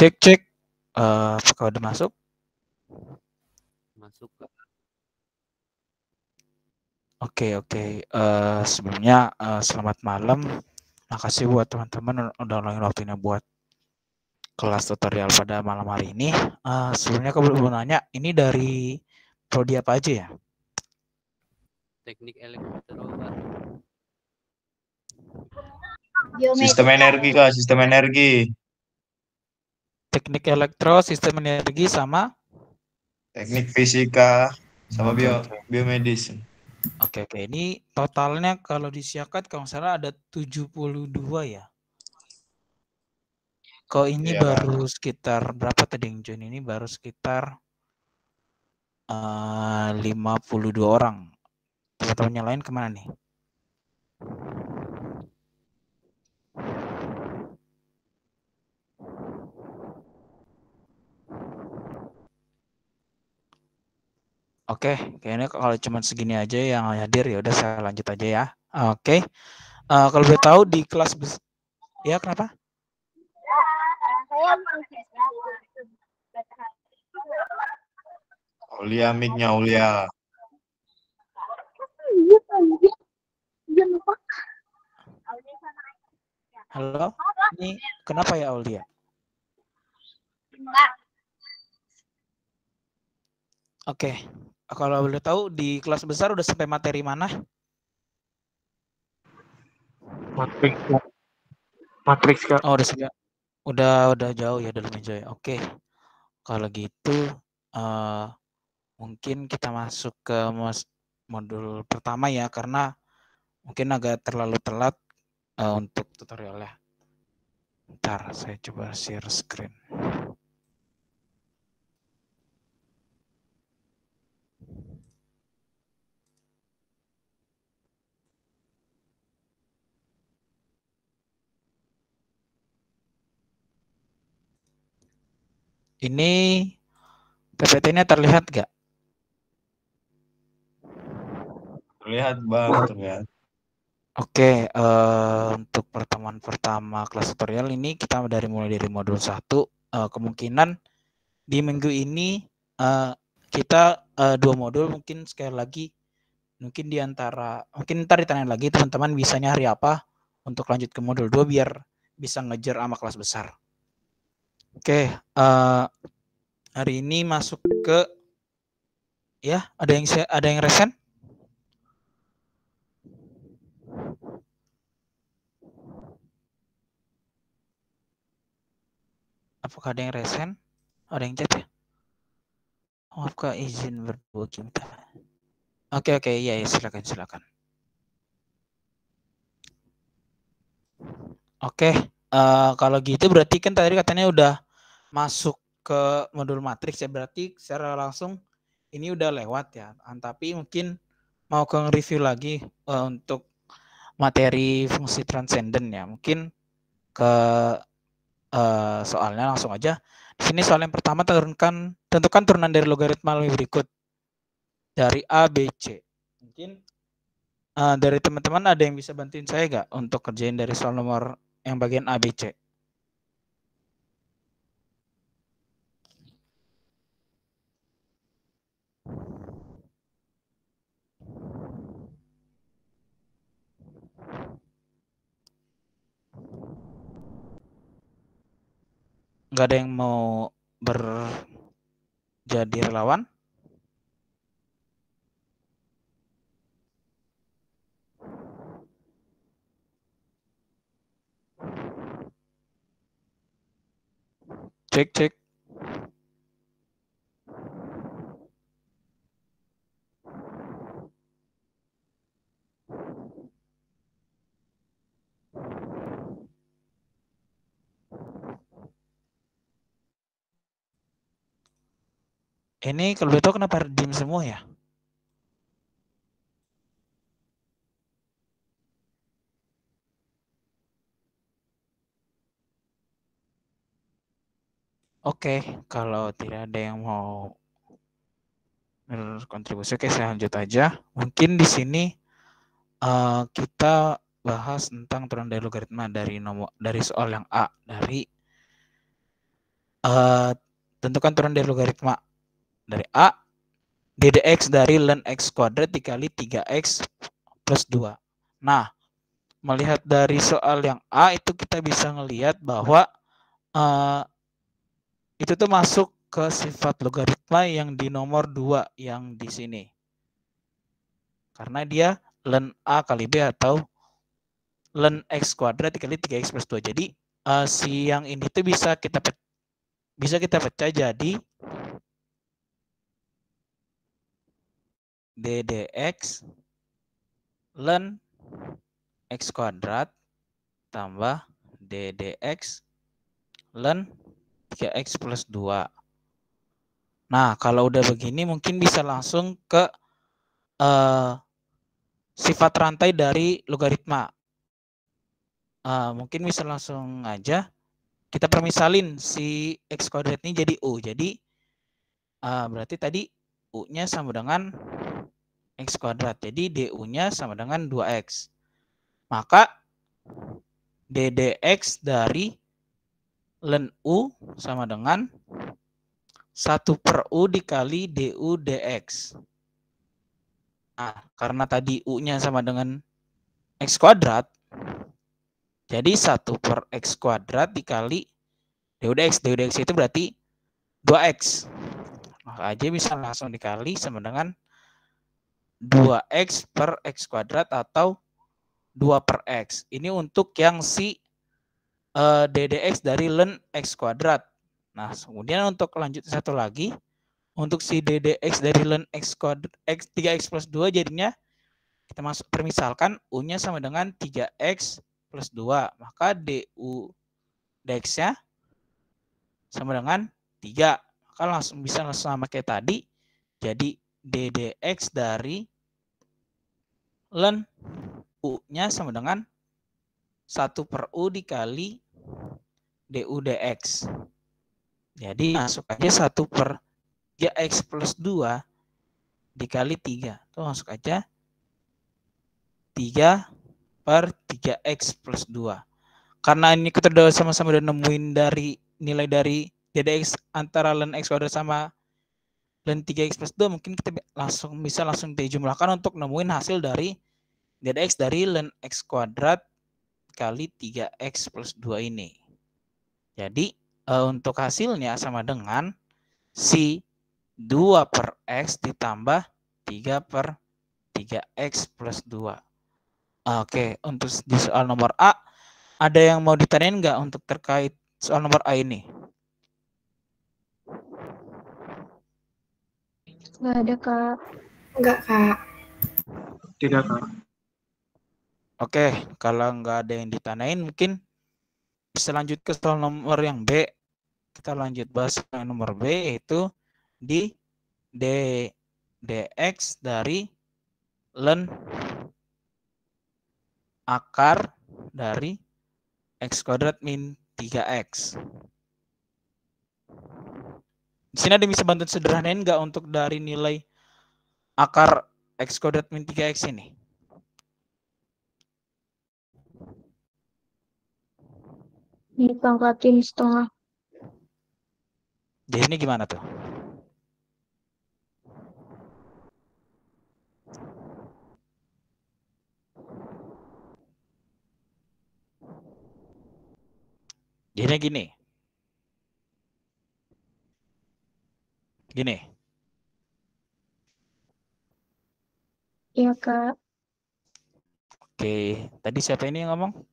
Cek. Apakah udah masuk? Masuk. Oke. Sebelumnya selamat malam. Makasih buat teman-teman udah ngulangin waktunya buat kelas tutorial pada malam hari ini. Sebelumnya aku mau nanya, ini dari prodi apa aja ya? Teknik elektro, Pak. Sistem energi, Kak. Sistem energi. Teknik elektro, sistem energi, sama? Teknik fisika, sama Oke. biomedis. Oke. Ini totalnya kalau disiapkan kalau nggak salah ada 72 ya. Kok ini Iya, baru sekitar berapa tadi yang join ini? Baru sekitar 52 orang. Teman-teman yang lain kemana nih? Oke, kayaknya kalau cuma segini aja yang hadir ya udah saya lanjut aja ya. Oke. Kalau boleh tahu di kelas ya kenapa? Aulia mic-nya Aulia. Halo, ini kenapa ya Aulia? Oke, kalau boleh tahu di kelas besar udah sampai materi mana? Matrix Kak. Oh, udah jauh ya dalam meja ya. Oke, kalau gitu mungkin kita masuk ke modul pertama ya, karena mungkin agak terlalu telat untuk tutorialnya. Bentar, saya coba share screen. Ini PPT-nya terlihat nggak? Terlihat, Bang, terlihat. Oke, untuk pertemuan pertama kelas tutorial ini kita mulai dari modul 1. Kemungkinan di minggu ini kita 2 modul, mungkin sekali lagi mungkin mungkin ntar ditanya lagi teman-teman bisanya hari apa untuk lanjut ke modul 2 biar bisa ngejar sama kelas besar. Oke, hari ini masuk ke ya, ada yang resen? Apakah ada yang resen? Ada yang chat ya? Maafkan izin berdua kita. Oke, iya, silakan. Oke, kalau gitu berarti kan tadi katanya udah masuk ke modul matriks ya, berarti secara langsung ini udah lewat ya. Tapi mungkin mau ke review lagi untuk materi fungsi transenden ya. Mungkin ke soalnya langsung aja. Di sini soal yang pertama tentukan turunan dari logaritma berikut dari A, B, C. Mungkin dari teman-teman ada yang bisa bantuin saya nggak untuk kerjain dari soal nomor yang bagian A, B, C? Nggak ada yang mau jadi relawan? Cek. Ini kalau betul kenapa diem semua ya? Oke, kalau tidak ada yang mau berkontribusi, oke saya lanjut aja. Mungkin di sini kita bahas tentang turunan dari logaritma dari soal yang A, dari tentukan turun dari logaritma dari A, ddx dari ln x kuadrat dikali 3x plus 2. Nah, melihat dari soal yang A itu kita bisa ngelihat bahwa itu tuh masuk ke sifat logaritma yang di nomor 2 yang di sini. Karena dia ln A kali B atau ln x kuadrat dikali 3x plus 2. Jadi si yang ini tuh bisa kita pecah jadi ddx ln x kuadrat tambah ddx ln 3x plus 2. Nah, kalau udah begini mungkin bisa langsung ke sifat rantai dari logaritma. Mungkin bisa langsung aja kita permisalin si x kuadrat ini jadi U. Jadi berarti tadi U-nya sama dengan x kuadrat. Jadi du-nya sama dengan 2x. Maka ddx dari ln U sama dengan 1 per U dikali du dx. Nah, karena tadi U-nya sama dengan x kuadrat, jadi 1 per x kuadrat dikali du dx. Du dx itu berarti 2x. Maka aja bisa langsung dikali sama dengan 2x per x kuadrat atau 2 per x. Ini untuk yang si ddx dari ln x kuadrat. Nah, kemudian untuk lanjut satu lagi, untuk si ddx dari ln x kuadrat x 3x plus 2 jadinya kita masuk permisalkan U-nya sama dengan 3x plus 2. Maka du dx-nya sama dengan 3. Maka langsung bisa sama kayak tadi. Jadi ddx dari ln U-nya sama dengan 1 per U dikali du dx. Jadi masuk aja 1 per 3x plus 2 dikali 3. Tuh masuk aja 3 per 3x plus 2. Karena ini kita udah sama-sama udah nemuin dari nilai dari ddx antara ln x kuadrat sama ln 3x plus 2, mungkin kita bisa langsung dijumlahkan untuk nemuin hasil dari ddx dari ln x kuadrat kali 3x plus 2 ini. Jadi untuk hasilnya sama dengan si 2 per x ditambah 3 per 3x plus 2. Oke, untuk di soal nomor A, ada yang mau ditanyain nggak untuk terkait soal nomor A ini? Nggak ada, Kak. Enggak, Kak. Tidak, Kak. Oke, kalau nggak ada yang ditanyain, mungkin bisa lanjut ke soal nomor yang B. Kita lanjut bahas soal nomor B, yaitu di dx dari ln akar dari x kuadrat min 3x. Di sini ada bisa bantu sederhanain nggak untuk dari nilai akar x kuadrat min 3x ini? Dipangkatin setengah. Jadi ini gimana tuh? Jadinya gini. Gini. Iya, Kak. Oke, tadi siapa ini yang ngomong?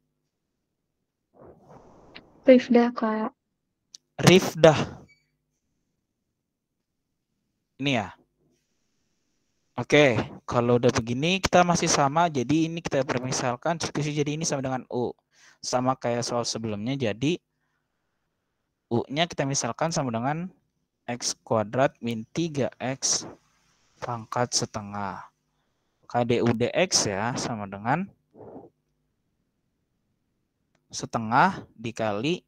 Rifdah, Kak. Rifdah. Ini ya. Oke, kalau udah begini kita masih sama. Jadi ini kita permisalkan substitusi jadi ini sama dengan U. Sama kayak soal sebelumnya. Jadi U-nya kita misalkan sama dengan x kuadrat min 3x pangkat setengah. KDU dx ya sama dengan setengah dikali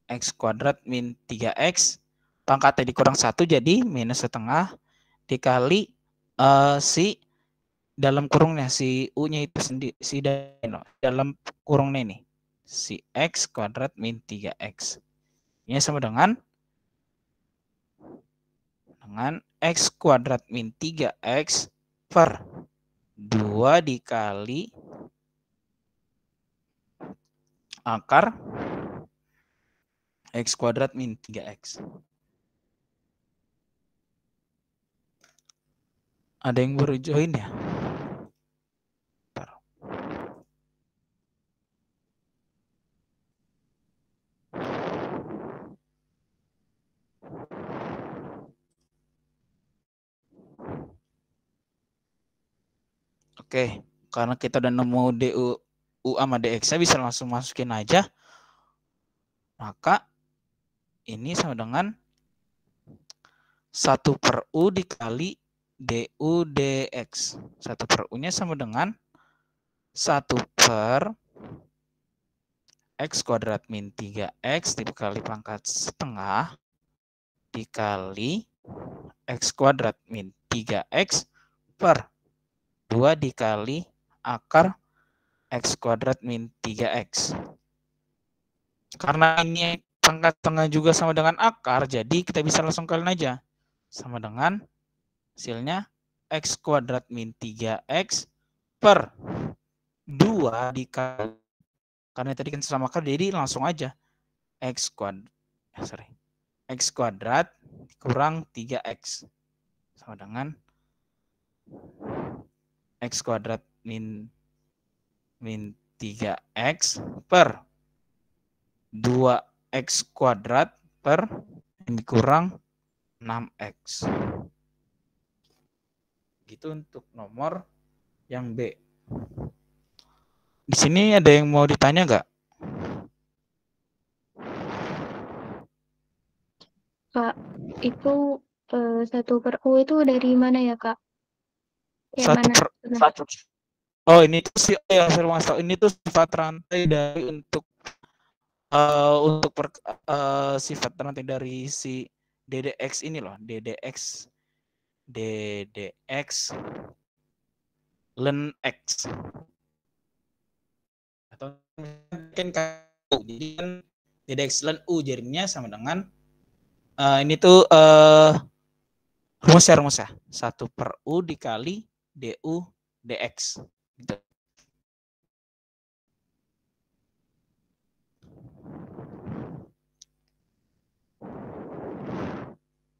x kuadrat min 3x pangkatnya dikurang 1 jadi minus setengah dikali si dalam kurungnya si U-nya itu sendiri si dalam kurungnya ini si x kuadrat min 3x. Ini sama dengan dengan X kuadrat min 3X per 2 dikali akar X kuadrat min 3X. Ada yang baru join ya? Oke, karena kita udah nemu DU sama DX-nya bisa langsung masukin aja. Maka ini sama dengan 1 per U dikali DU DX. 1 per U-nya sama dengan 1 per X kuadrat min 3X dikali pangkat setengah dikali X kuadrat min 3X per 2 dikali akar X kuadrat min 3X. Karena ini pangkat setengah juga sama dengan akar, jadi kita bisa langsung kalian aja. Sama dengan hasilnya X kuadrat min 3X per 2 dikali, karena tadi kan sama akar, jadi langsung aja X kuadrat kurang 3X sama dengan X kuadrat min 3X per 2X kuadrat per ini kurang 6X. Gitu untuk nomor yang B. Di sini ada yang mau ditanya nggak? Kak, itu 1 per U itu dari mana ya, Kak? Yang 1 mana? per 1. Oh, ini tuh ini tuh sifat rantai dari untuk sifat rantai dari si DDX ini loh, DDX len X. Atau mungkin jadi kan DDX len U jadinya sama dengan ini tuh rumusnya 1 per U dikali DU DX gitu.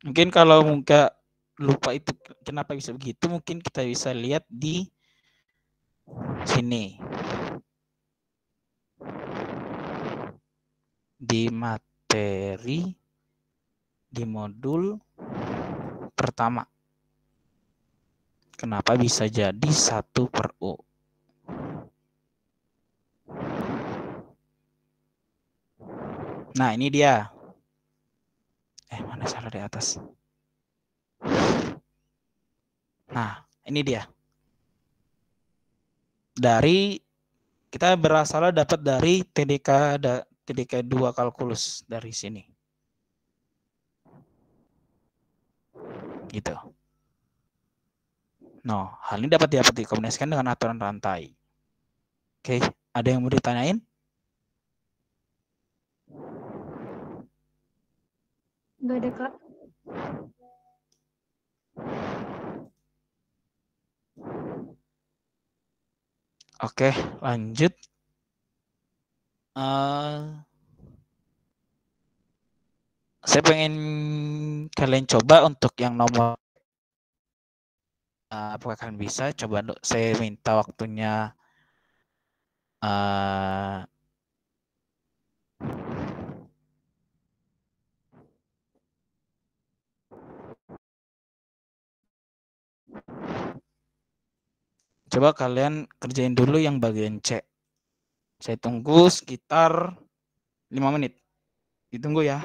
Mungkin kalau nggak lupa itu kenapa bisa begitu, mungkin kita bisa lihat di sini. Di materi di modul pertama. Kenapa bisa jadi 1 per U? Nah, ini dia. Mana salah di atas. Nah, ini dia. Dari kita berasal dapat dari TDK 2 kalkulus dari sini. Gitu. No, hal ini dapat dikombinasikan dengan aturan rantai. Oke, ada yang mau ditanyain? Enggak ada, Kak. Oke, lanjut. Saya pengen kalian coba untuk yang nomor apakah kalian bisa coba, saya minta waktunya coba kalian kerjain dulu yang bagian C. Saya tunggu sekitar 5 menit. Ditunggu ya.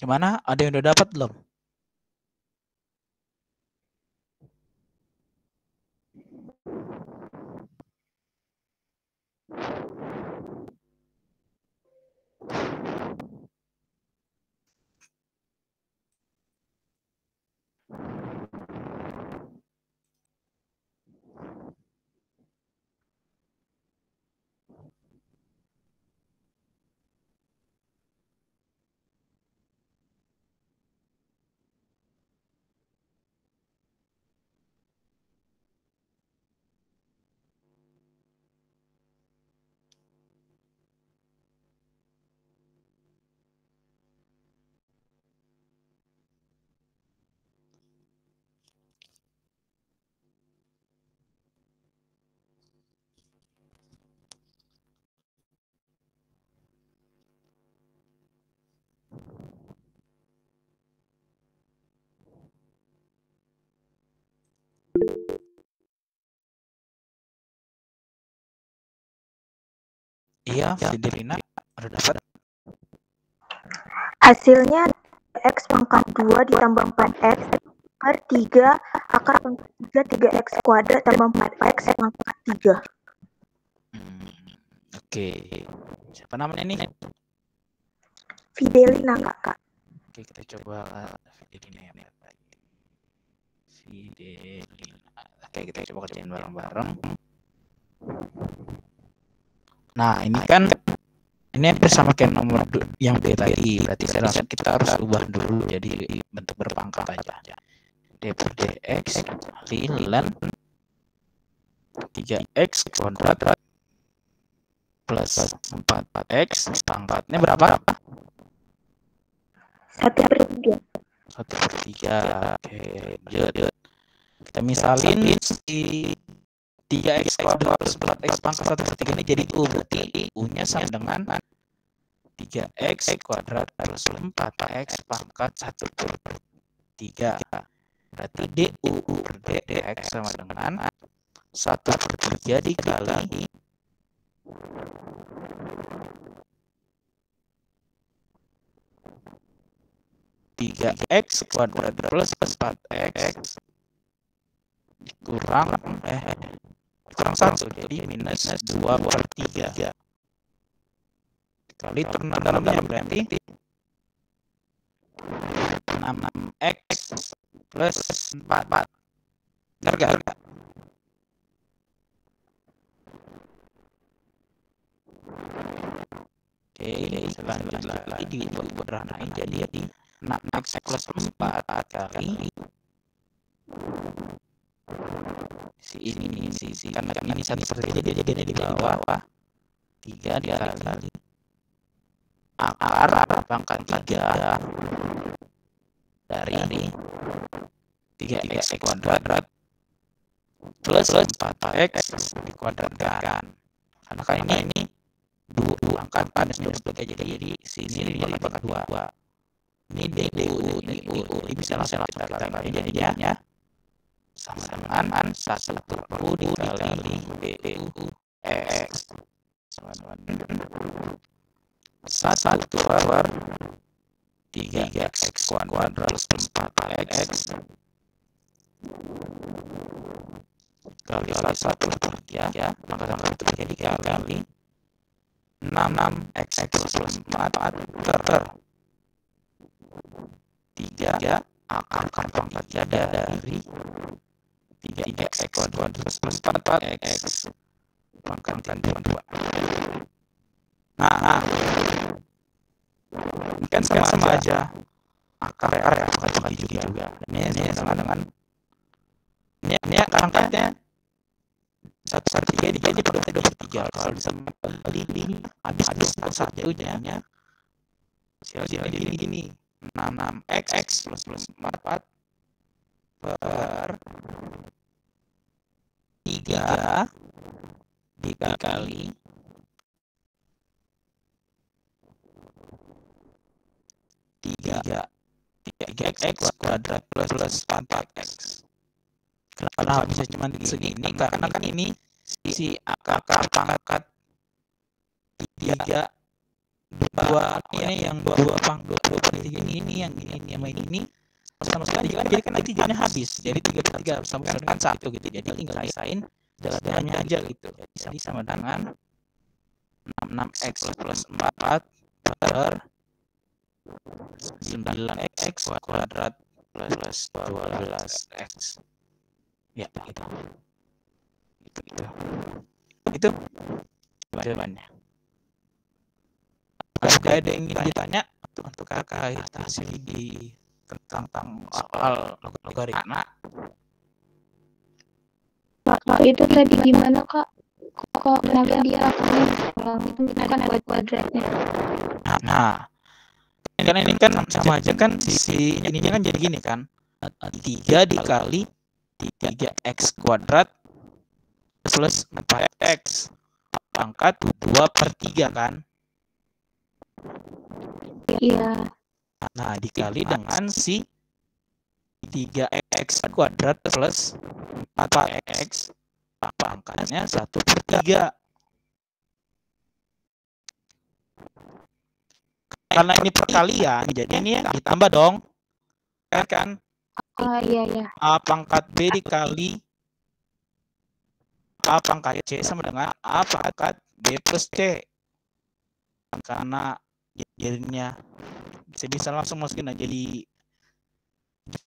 Gimana? Ada yang udah dapat belum? Iya, Fidelina udah dapat. Hasilnya X pangkat 2 ditambah 4X per 3 akar pangkat 3 3X kuadrat tambah 4X pangkat 3. Oke. Siapa namanya ini? Fidelina, Kak. Oke, kita coba Fidelina ya. Fidelina. Oke, kita coba kerjain bareng-bareng. Nah, ini kan ini hampir sama kayak nomor yang B tadi. Berarti saya rasa kita harus ubah dulu jadi bentuk berpangkat aja. D per dx ln 3x kuadrat plus 4x pangkatnya berapa? 1/3. 1/3. Oke, lanjut. Kita misalin si 3x kuadrat plus 4x pangkat 1/3 ini jadi U. Berarti U-nya sama dengan 3x kuadrat plus 4x pangkat 1/3. Berarti DU per dx sama dengan 1/3 dikali 3x kuadrat plus 4x kurang 1, jadi minus 2/3 kali terna dalamnya berarti 6x plus 4. Benar gak? Oke, selanjutnya lagi dibuat jadi 6x plus 4 kali si ini karena ini 1/3 jadi di bawah 3 dikali akar pangkat 3 dari 3x kuadrat plus 4x dikuadratkan. Karena kan ini 2 angka minus 2 jadi sini jadi pangkat 2. Ini DU, ini U, ini bisa langsung kita katakan jadinya sama dengan 1 dikali DU X sama dengan 1 per 3x kuadrat plus 4x kali 1/3 maka 1/3 dikali 6x plus 4 per 3 akar pangkat 3 dari 3x kuadrat plus 4x pangkat 2. Nah, ini kan sama aja akar ya, pangkat juga. Ini sama dengan ini pangkatnya 1/3 dikali 2/3. Kalau bisa kali habis 1/1 hasilnya gini 6x plus 4 per 3 dikali 3x kuadrat plus 4x. Kenapa bisa cuma segini? Karena kan ini si akar pangkat 3 dua ini yang dua per 3 ini yang ini sama sekali jadi kan nanti jalannya habis, jadi 3/3 sama dengan 1 gitu, jadi tinggal rasain jalannya aja gitu, jadi sama dengan 6x plus 4 per 9x kuadrat plus 12x ya itu jawabannya. Apakah ada yang ingin ditanya untuk kakak hasil di tentang soal logaritma? Kak, itu tadi gimana kak? Kok kenapa dia itu kan buat kuadratnya? Nah, karena ini kan sama aja kan sisi ininya kan jadi gini kan, 3 dikali 3x kuadrat plus 4x pangkat 2/3 kan. Iya. Nah, dikali dengan si 3x kuadrat plus 4x pangkatnya 1/3. Karena ini perkalian, jadi ini ditambah dong. Kan? Iya. A pangkat B dikali A pangkat C sama dengan A pangkat B plus C. Karena jadinya bisa langsung masukin aja di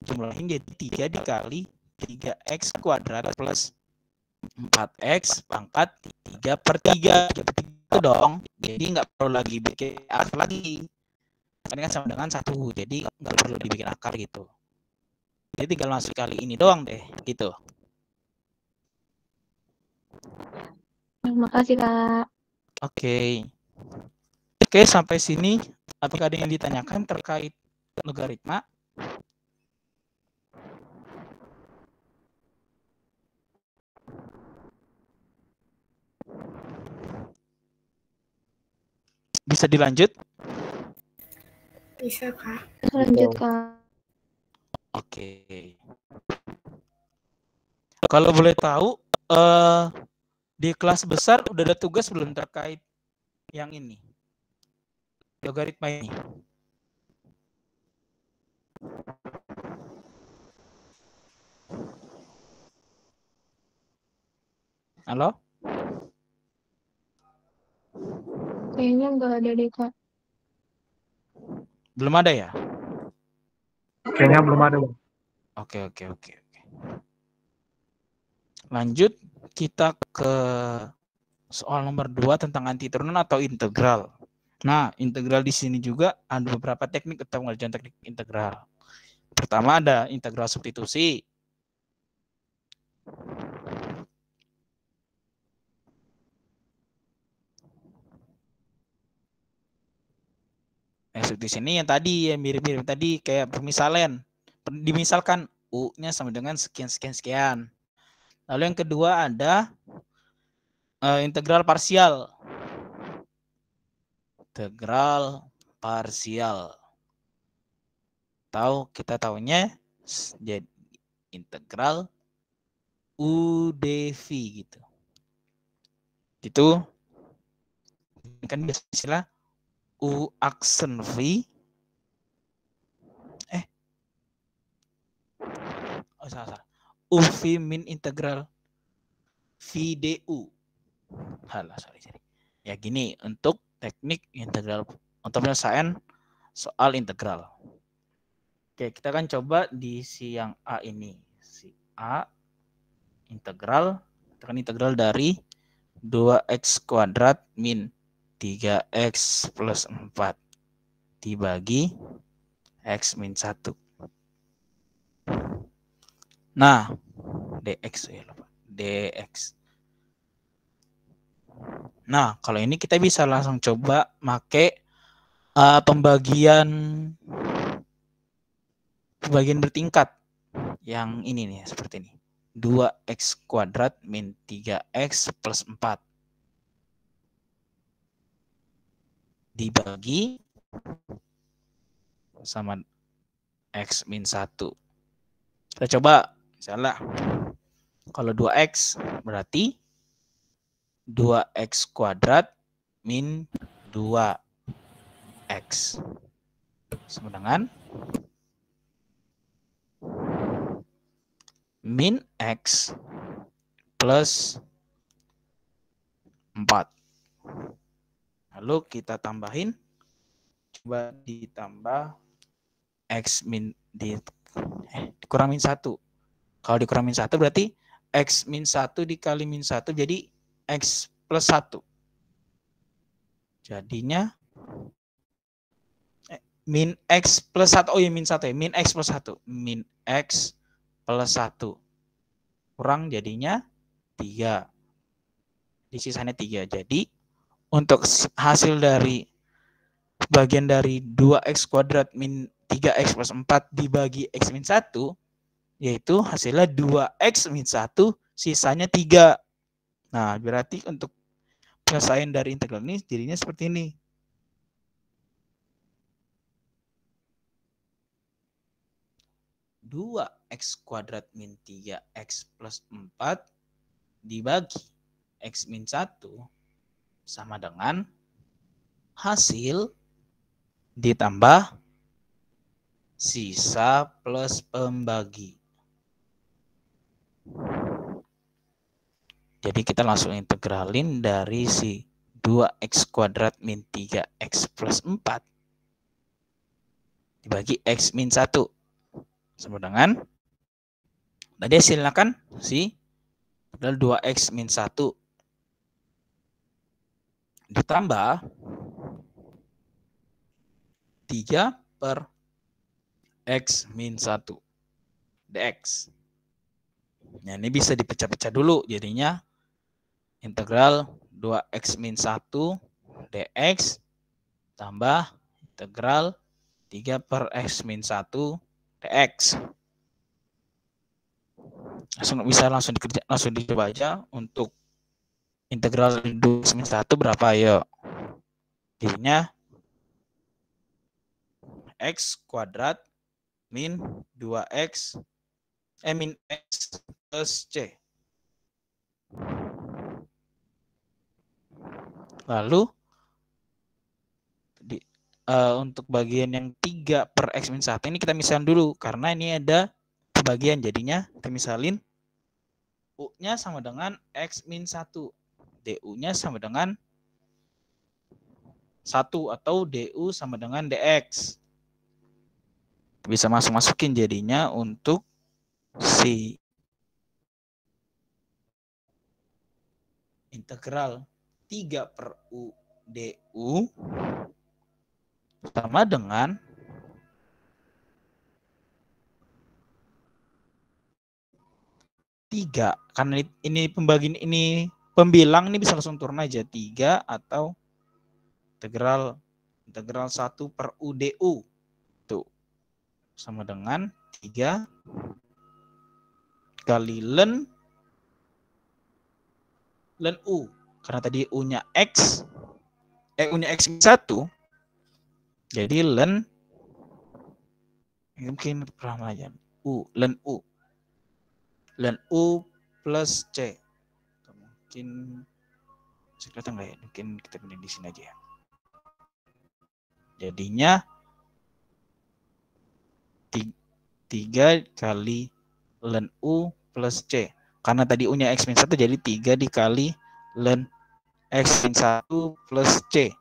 jumlahin, jadi 3 dikali 3x kuadrat plus 4x pangkat 3/3 itu dong. Jadi nggak perlu lagi bikin akar lagi. Ini kan sama dengan 1, jadi nggak perlu dibikin akar gitu. Jadi tinggal masuk kali ini doang deh, gitu. Terima kasih kak. Oke, sampai sini. Apakah ada yang ditanyakan terkait logaritma? Bisa dilanjut? Bisa kak. Lanjut kak. Oke. Kalau boleh tahu, di kelas besar udah ada tugas belum terkait yang ini? Logaritma ini. Halo? Kayaknya nggak ada deh kak. Belum ada ya? Kayaknya belum ada. Oke. Lanjut, kita ke soal nomor 2 tentang antiturunan atau integral. Nah, integral di sini juga ada beberapa teknik atau pengerjaan teknik integral. Pertama ada integral substitusi. Substitusi ini yang tadi yang mirip-mirip tadi kayak permisalan. Dimisalkan U-nya sama dengan sekian. Lalu yang kedua ada integral parsial. Kita tahunya jadi integral U dV gitu. Itu kan biasa istilah U aksen V. Salah. U V min integral V du. Sorry. Ya gini untuk teknik integral untuk penyelesaian soal integral. Oke, kita akan coba di si yang A ini. Si A integral dari 2x kuadrat min 3x plus 4 dibagi x min 1. Nah, dx ya lupa. dx. Nah, kalau ini kita bisa langsung coba pakai pembagian bertingkat. Yang ini nih, seperti ini. 2x kuadrat min 3x plus 4 dibagi sama x min 1. Kita coba, misalnya kalau 2x berarti 2x kuadrat min 2 X. Sama dengan min X plus 4. Lalu kita tambahin, coba ditambah X min dikurang min 1. Kalau dikurang min 1 berarti X min 1 dikali min 1 jadi X plus 1. Jadinya min X plus 1. Oh ya min 1 ya. Min X plus 1. Min X plus 1. Kurang jadinya 3. Di sisanya 3. Jadi untuk hasil dari bagian dari 2X kuadrat min 3X plus 4 dibagi X min 1. Yaitu hasilnya 2X min 1 sisanya 3. Nah berarti untuk penyelesaian dari integral ini jadinya seperti ini. Dua X kuadrat min 3X plus 4 dibagi X min 1 sama dengan hasil ditambah sisa plus pembagi. Jadi kita langsung integralin dari si 2X kuadrat min 3X plus 4 dibagi X min 1. Sama dengan tadi hasilnya kan si adalah 2X min 1 ditambah 3 per X min 1 dx. Nah ini bisa dipecah-pecah dulu, jadinya integral 2X min 1 dx tambah integral 3 per X min 1 dx. Langsung dicoba aja untuk integral 2X min 1 berapa ayo. Jadinya X kuadrat min 2X min X plus C. Lalu untuk bagian yang 3 per X min 1 ini kita misalin dulu. Karena ini ada bagian, jadinya kita misalin U-nya sama dengan X min 1. DU-nya sama dengan 1 atau DU sama dengan DX. Bisa masukin jadinya untuk si integral 3 per U DU sama dengan 3. Karena ini pembagian ini pembilang ini bisa langsung turun aja 3 atau integral 1 per U DU. Tuh. Sama dengan 3 kali ln U. Karena tadi U-nya X U-nya X min 1. Jadi ln mungkin pernah aja ln U plus C. Mungkin kelihatan nggak ya? Mungkin kita pilih di sini aja ya. Jadinya 3 kali ln U plus C. Karena tadi U-nya X min 1 jadi 3 dikali ln X min 1 plus C.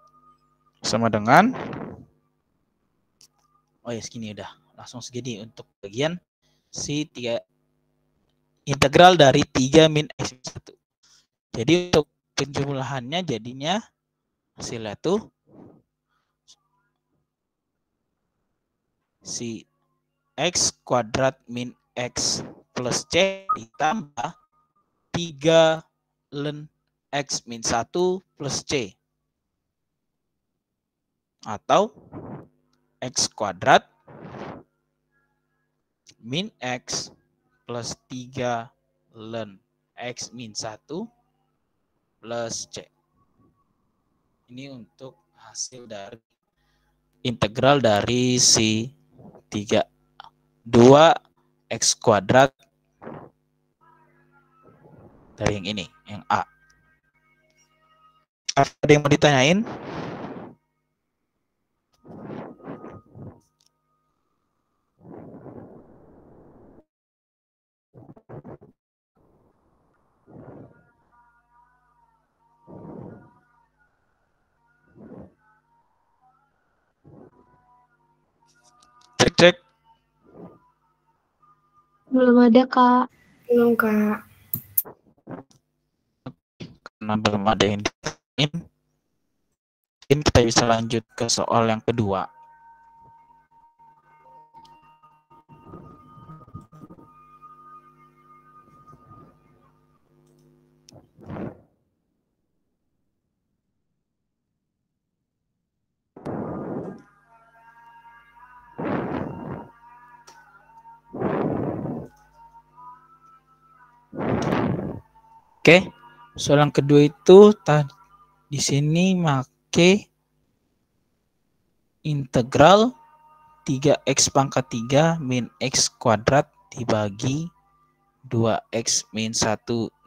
Sama dengan oh ya segini udah. Langsung segini untuk bagian si 3 integral dari 3 min X min 1. Jadi untuk penjumlahannya jadinya hasilnya tuh si X kuadrat min X plus C ditambah 3 ln X min 1 plus C. Atau X kuadrat min X plus 3 ln X min 1 plus C. Ini untuk hasil dari integral dari si 2X kuadrat dari yang ini, yang A. Ada yang mau ditanyain? Belum ada, Kak. Belum, Kak. Karena belum ada yang ditanyain, mungkin kita bisa lanjut ke soal yang kedua. Oke, soal yang kedua itu di sini make integral 3x pangkat 3 min x kuadrat dibagi 2x min 1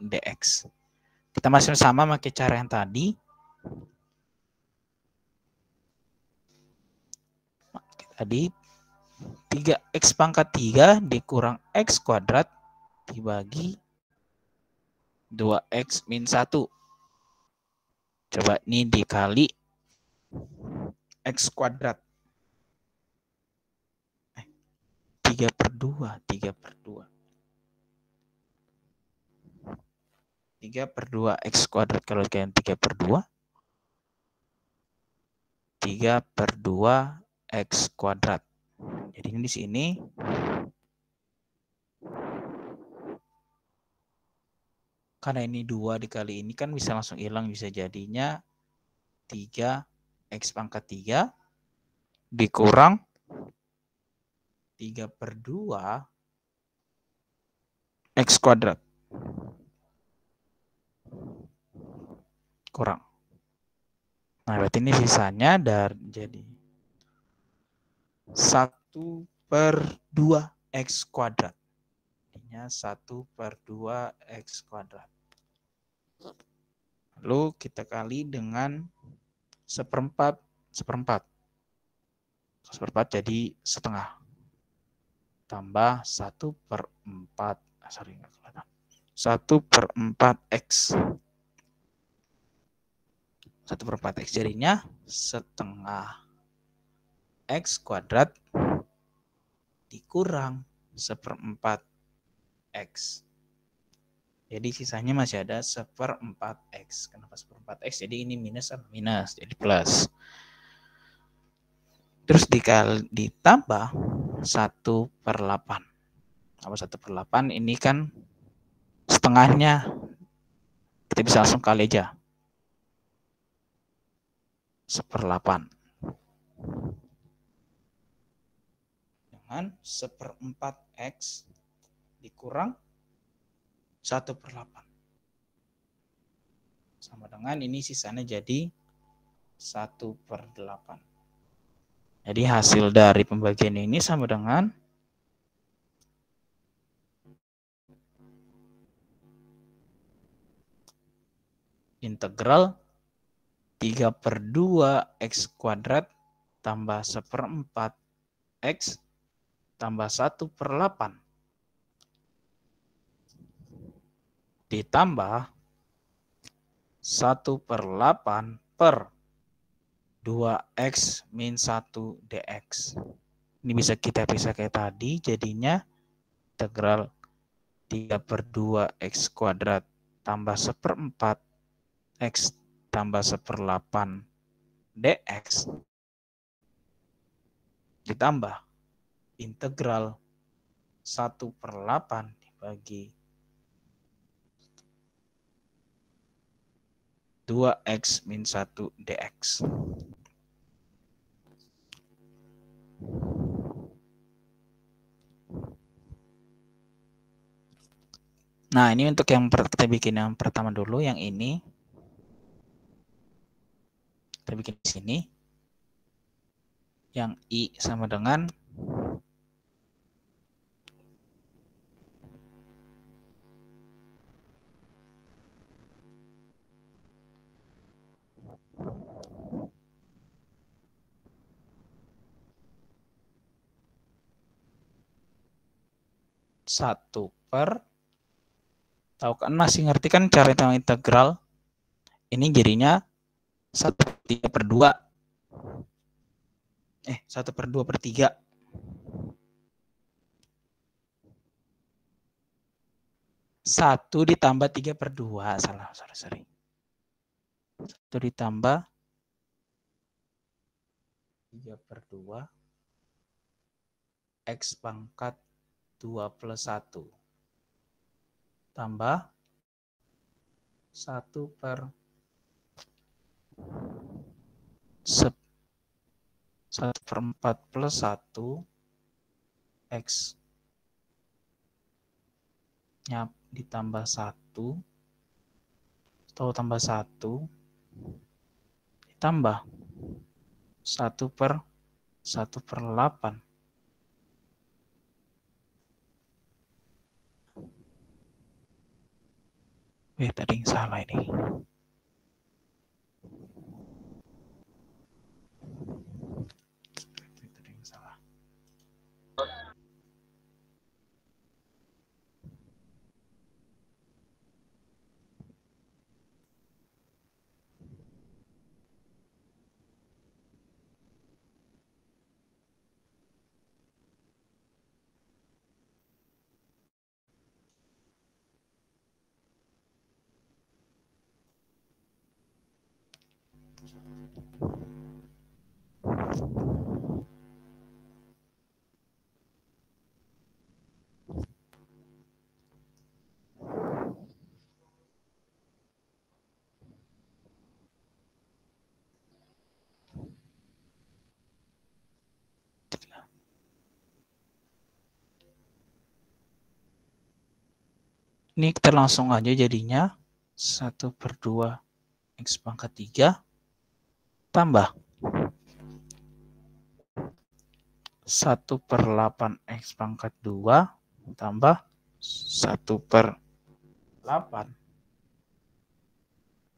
dx. Kita masih sama pakai cara yang tadi. Tadi 3x pangkat 3 dikurang x kuadrat dibagi 2x min 1. Coba ini dikali x kuadrat. 3/2. 3/2 x kuadrat kalau kalian 3/2. 3/2 x kuadrat. Jadi ini di sini karena ini 2 dikali ini kan bisa langsung hilang, bisa jadinya 3x pangkat 3 dikurang 3/2 x kuadrat. Kurang. Nah, berarti ini sisanya jadi 1/2 x kuadrat. Ini 1/2 x kuadrat. Lalu kita kali dengan 1/4 jadi setengah. Tambah 1/4. 1/4 x. 1/4 x jadinya setengah x kuadrat dikurang 1/4 x. Jadi sisanya masih ada 1/4 x. Kenapa 1/4 x? Jadi ini minus sama minus, jadi plus. Terus ditambah 1/8. Apa 1/8? Ini kan setengahnya. Kita bisa langsung kali aja. 1/8. Dengan 1/4 x dikurang 1/8. Sama dengan ini sisanya jadi 1/8. Jadi hasil dari pembagian ini sama dengan integral 3/2 x kuadrat tambah 1/4 x tambah 1/8 ditambah 1/8 per 2x min 1 dx. Ini bisa kita pisah kayak tadi, jadinya integral 3/2 x kuadrat tambah 1/4 x tambah 1/8 dx ditambah integral 1/8 dibagi 2x min 1 dx. Nah, ini untuk yang kita bikin yang pertama dulu, yang ini. Kita bikin di sini. Yang I sama dengan satu per, tahu kan, masih ngerti kan cara hitung integral? Ini jadinya 1/3/2. 1/2/3. 1 ditambah 3/2. Salah, sorry. 1 ditambah 3/2 X pangkat 2 plus 1 tambah 1 per 1/4 plus 1 X nya ditambah 1 atau tambah 1 ditambah 1/8. Tadi yang salah ini. Tadi yang salah. Ini kita langsung aja jadinya 1/2 X pangkat 3 tambah 1/8 X pangkat 2 tambah 1/8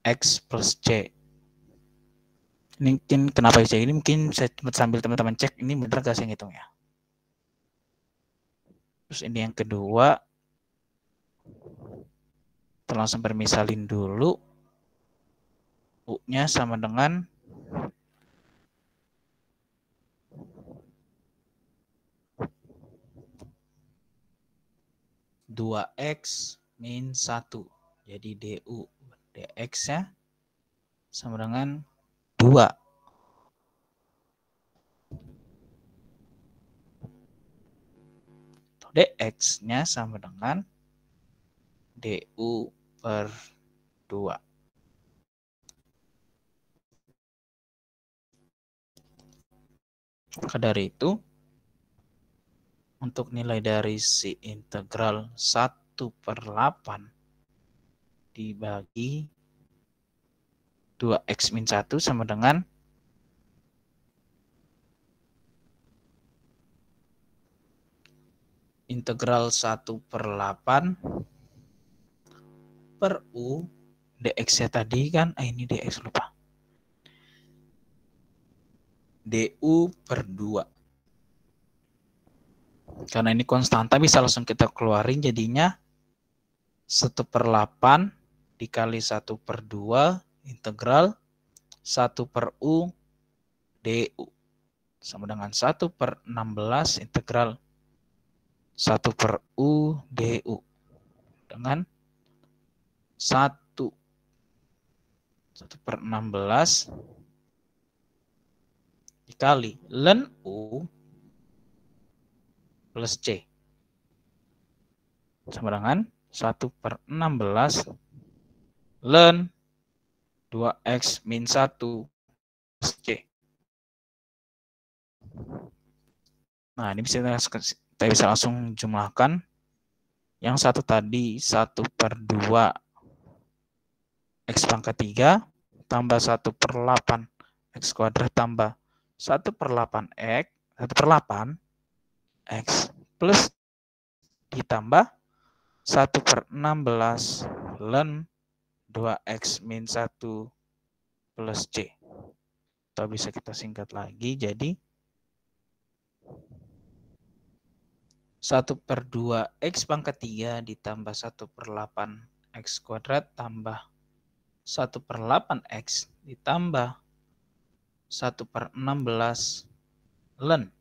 X plus C. Ini mungkin kenapa C ini mungkin saya sambil teman-teman cek ini benar gak saya ngitung ya. Terus ini yang kedua, kita langsung permisalin dulu. U-nya sama dengan 2X min 1. Jadi DU dx-nya sama dengan 2. dx-nya sama dengan du per 2. Maka dari itu, untuk nilai dari si integral 1/8 dibagi 2x min 1 sama dengan integral 1/8 per U dx-nya tadi kan, ini dx lupa. du per 2. Karena ini konstanta bisa langsung kita keluarin jadinya 1/8 dikali 1/2 integral 1/U du sama dengan 1/16 integral 1/U du dengan 1/16 dikali ln U plus C sama dengan 1/16 ln 2x min 1 plus C. Nah, ini kita bisa langsung jumlahkan. Yang satu tadi 1/2 X pangkat 3 tambah 1/8 X kuadrat tambah 1/8 X plus ditambah 1/16 ln 2x min 1 plus C. Atau bisa kita singkat lagi jadi 1/2 X pangkat 3 ditambah 1/8 X kuadrat tambah 1/8 X ditambah 1/16 ln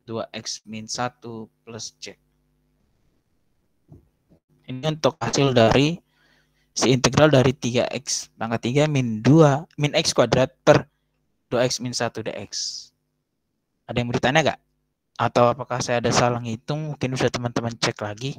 2x min 1 plus C. Ini untuk hasil dari si integral dari 3x pangkat 3 min 2 min x kuadrat per 2x min 1 dx. Ada yang bertanya nggak? Atau apakah saya ada salah ngitung? Mungkin bisa teman-teman cek lagi.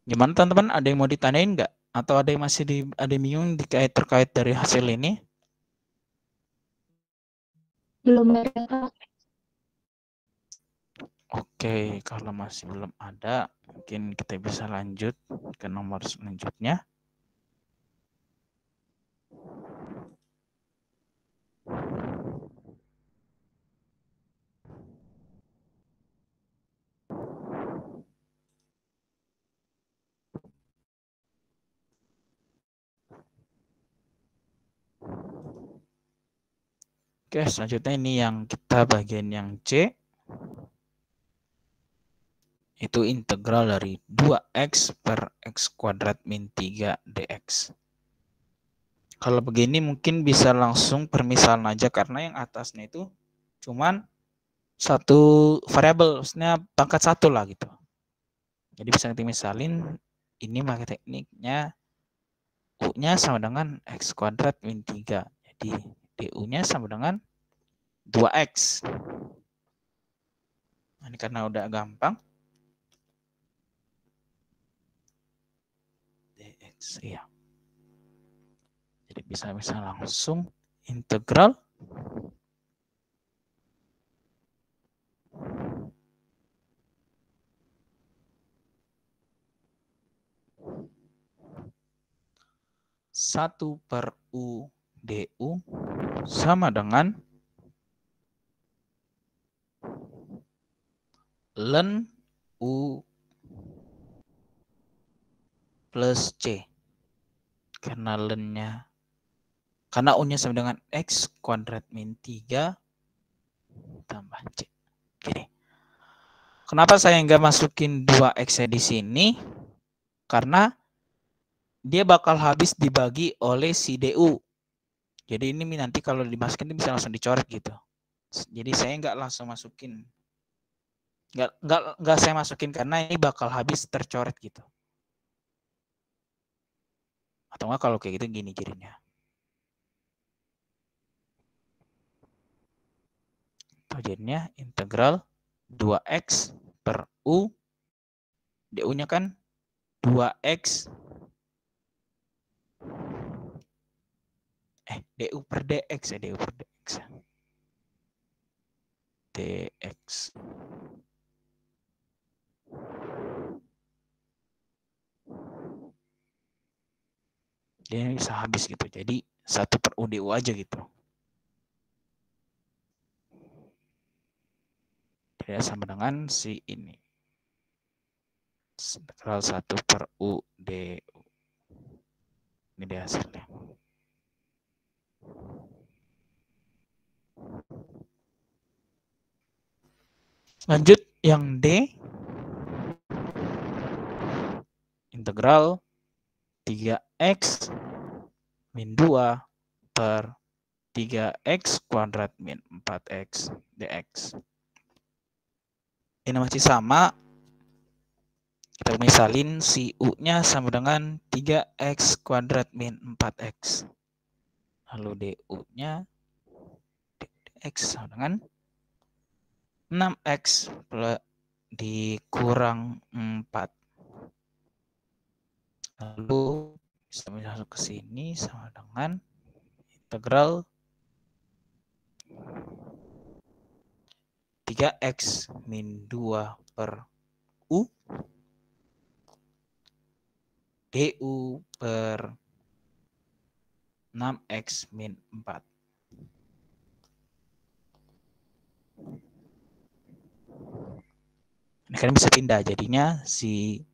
Gimana teman-teman? Ada yang mau ditanyain nggak? Atau ada yang masih ada yang bingung terkait dari hasil ini? Belum ada, Kak. Oke, kalau masih belum ada, mungkin kita bisa lanjut ke nomor selanjutnya. Oke, selanjutnya ini yang kita bagian yang C. Itu integral dari 2x per x kuadrat min 3 dx. Kalau begini mungkin bisa langsung permisalan aja karena yang atasnya itu cuman satu variabel, maksudnya pangkat 1 lah gitu. Jadi bisa kita misalin ini pakai tekniknya U-nya sama dengan x kuadrat min 3. Jadi du-nya sama dengan 2x. Nah, ini karena udah gampang. dx, ya. Jadi bisa langsung integral satu per U du sama dengan ln U plus C. Karena ln-nya, karena U-nya sama dengan X kuadrat min 3 tambah C. Gini. Kenapa saya nggak masukin 2X-nya di sini? Karena dia bakal habis dibagi oleh si DU. Jadi ini nanti kalau dimasukin bisa langsung dicoret gitu. Jadi saya nggak langsung masukin. Nggak saya masukin karena ini bakal habis tercoret gitu. Atau enggak kalau kayak gitu gini jadinya. Jadinya integral 2x per U. du-nya kan 2x. Du per dx ya, du per dx. dx. Dia bisa habis gitu. Jadi 1 per U du aja gitu. Dia sama dengan si ini. Integral 1 per U du. Ini dia hasilnya. Lanjut yang D. Integral 3x min 2 per 3x kuadrat min 4x dx. Ini masih sama. Kita misalin si U-nya sama dengan 3x kuadrat min 4x. Lalu du-nya dx sama dengan 6x plus dikurang 4. Lalu bisa masuk ke sini sama dengan integral 3x min 2 per U du per 6x min 4. Ini kan bisa pindah, jadinya si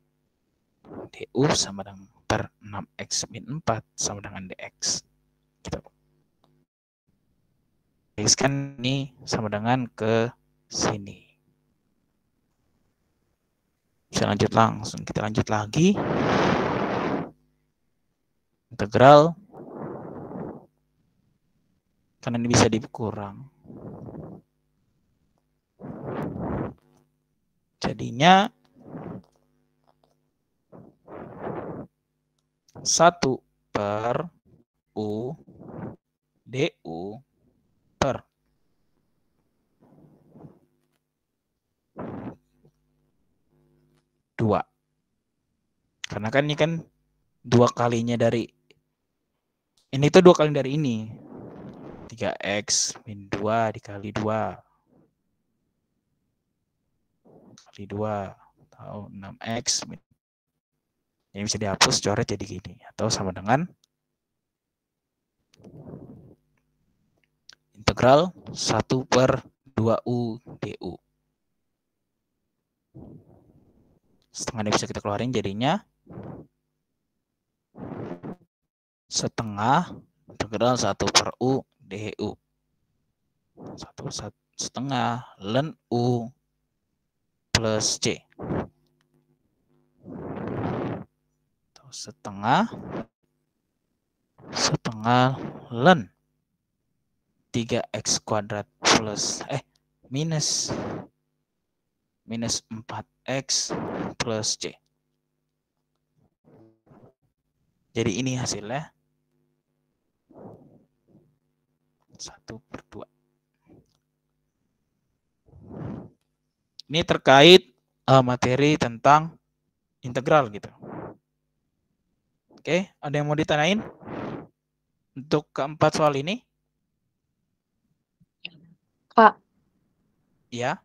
du sama dengan per 6x min 4 sama dengan dx. Gitu. gariskan ini sama dengan ke sini. Bisa lanjut langsung. Kita lanjut lagi. Integral. Karena ini bisa dikurang. Jadinya 1 per U DU per 2. Karena kan ini kan 2 kalinya dari ini tuh 2 kali dari ini. 3x min 2 dikali 2 kali 2 atau 6x min. Ini bisa dihapus, coret jadi gini. Atau sama dengan integral 1 per 2U DU. Setengahnya bisa kita keluarin, jadinya setengah integral 1 per U DU. 1 setengah ln U plus C. Setengah ln 3x kuadrat plus minus 4x plus C. Jadi ini hasilnya 1/2. Ini terkait materi tentang integral gitu. Oke, ada yang mau ditanyain untuk keempat soal ini? Kak, Ya.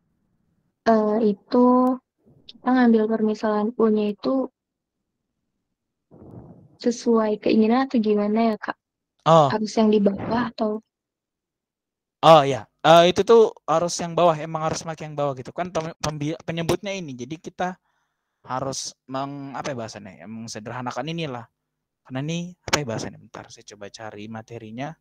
Itu kita ngambil permisalan U-nya itu sesuai keinginan atau gimana ya, Kak? Oh. Harus yang di bawah atau? Oh ya, itu tuh harus yang bawah, emang harus pakai yang bawah gitu kan penyebutnya ini. Jadi kita harus mengsederhanakan inilah. Karena ini apa ya bahasanya? Bentar, saya coba cari materinya.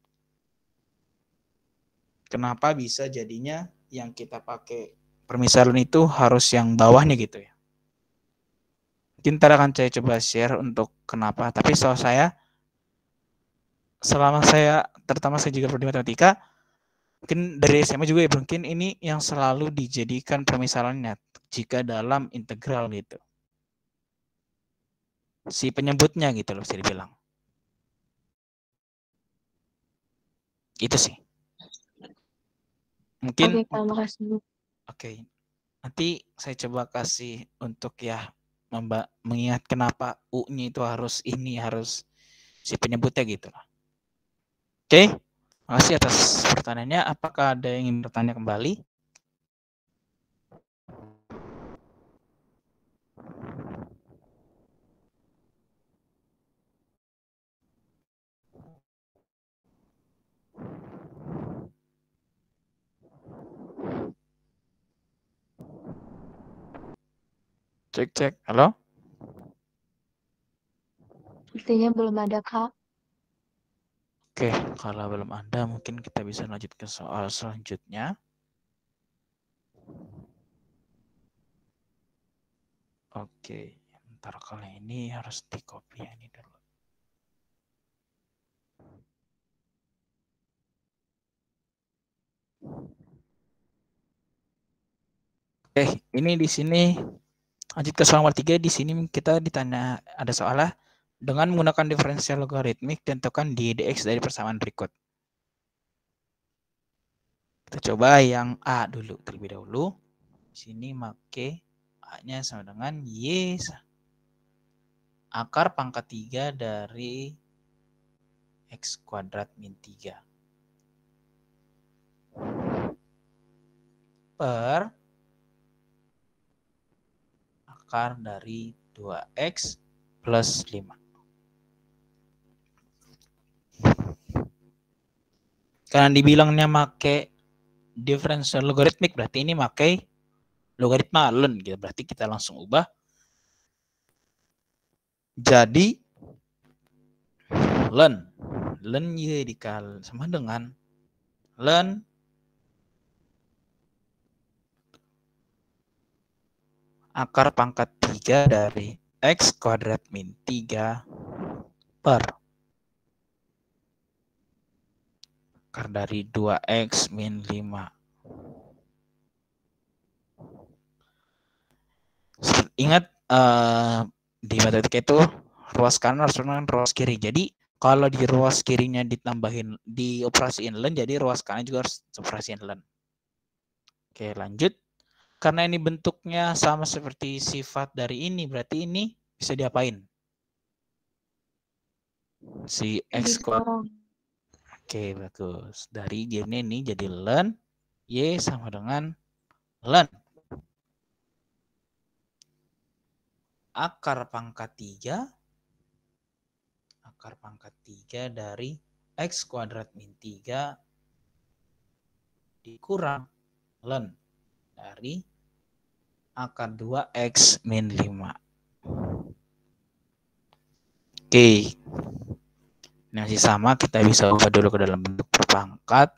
Kenapa bisa jadinya yang kita pakai permisalan itu harus yang bawahnya gitu ya? Mungkin ntar akan saya coba share untuk kenapa. Tapi selama saya, terutama saya juga prodi matematika, mungkin dari SMA juga ya, mungkin ini yang selalu dijadikan permisalannya jika dalam integral gitu. Si penyebutnya gitu loh, bisa dibilang. Itu sih. Mungkin. Oke, terima kasih. Oke. Nanti saya coba kasih untuk ya mengingat kenapa U-nya itu harus si penyebutnya gitu lah. Oke. Makasih atas pertanyaannya. Apakah ada yang ingin bertanya kembali? Cek. Halo? Sepertinya belum ada, Kak. Oke, kalau belum ada, mungkin kita bisa lanjut ke soal selanjutnya. Oke, ntar kali ini harus di copy ini dulu. Oke, ini di sini lanjut ke soal nomor 3. Di sini kita ditanya ada soalnya dengan menggunakan diferensial logaritmik tentukan d dx dari persamaan berikut. Kita coba yang A dulu terlebih dahulu. Di sini make A-nya sama dengan Y akar pangkat 3 dari X kuadrat min 3 per akar dari 2X plus 5. Karena dibilangnya make differential logarithmic, berarti ini make logaritma ln gitu. Berarti kita langsung ubah jadi ln y dikali sama dengan ln akar pangkat 3 dari X kuadrat min 3 per akar dari 2X min 5. Ingat di matematika itu ruas kanan harus dengan ruas kiri. Jadi kalau di ruas kirinya ditambahin dioperasiin len, jadi ruas kanan juga harus operasiin len. Oke, lanjut. Karena ini bentuknya sama seperti sifat dari ini, berarti ini bisa diapain? Si X kuadrat. Oke, bagus. Dari ini jadi len Y sama dengan len akar pangkat 3 dari X kuadrat min 3 dikurang len dari akar 2X min 5. Oke. Ini masih sama, kita bisa ubah dulu ke dalam bentuk perpangkat.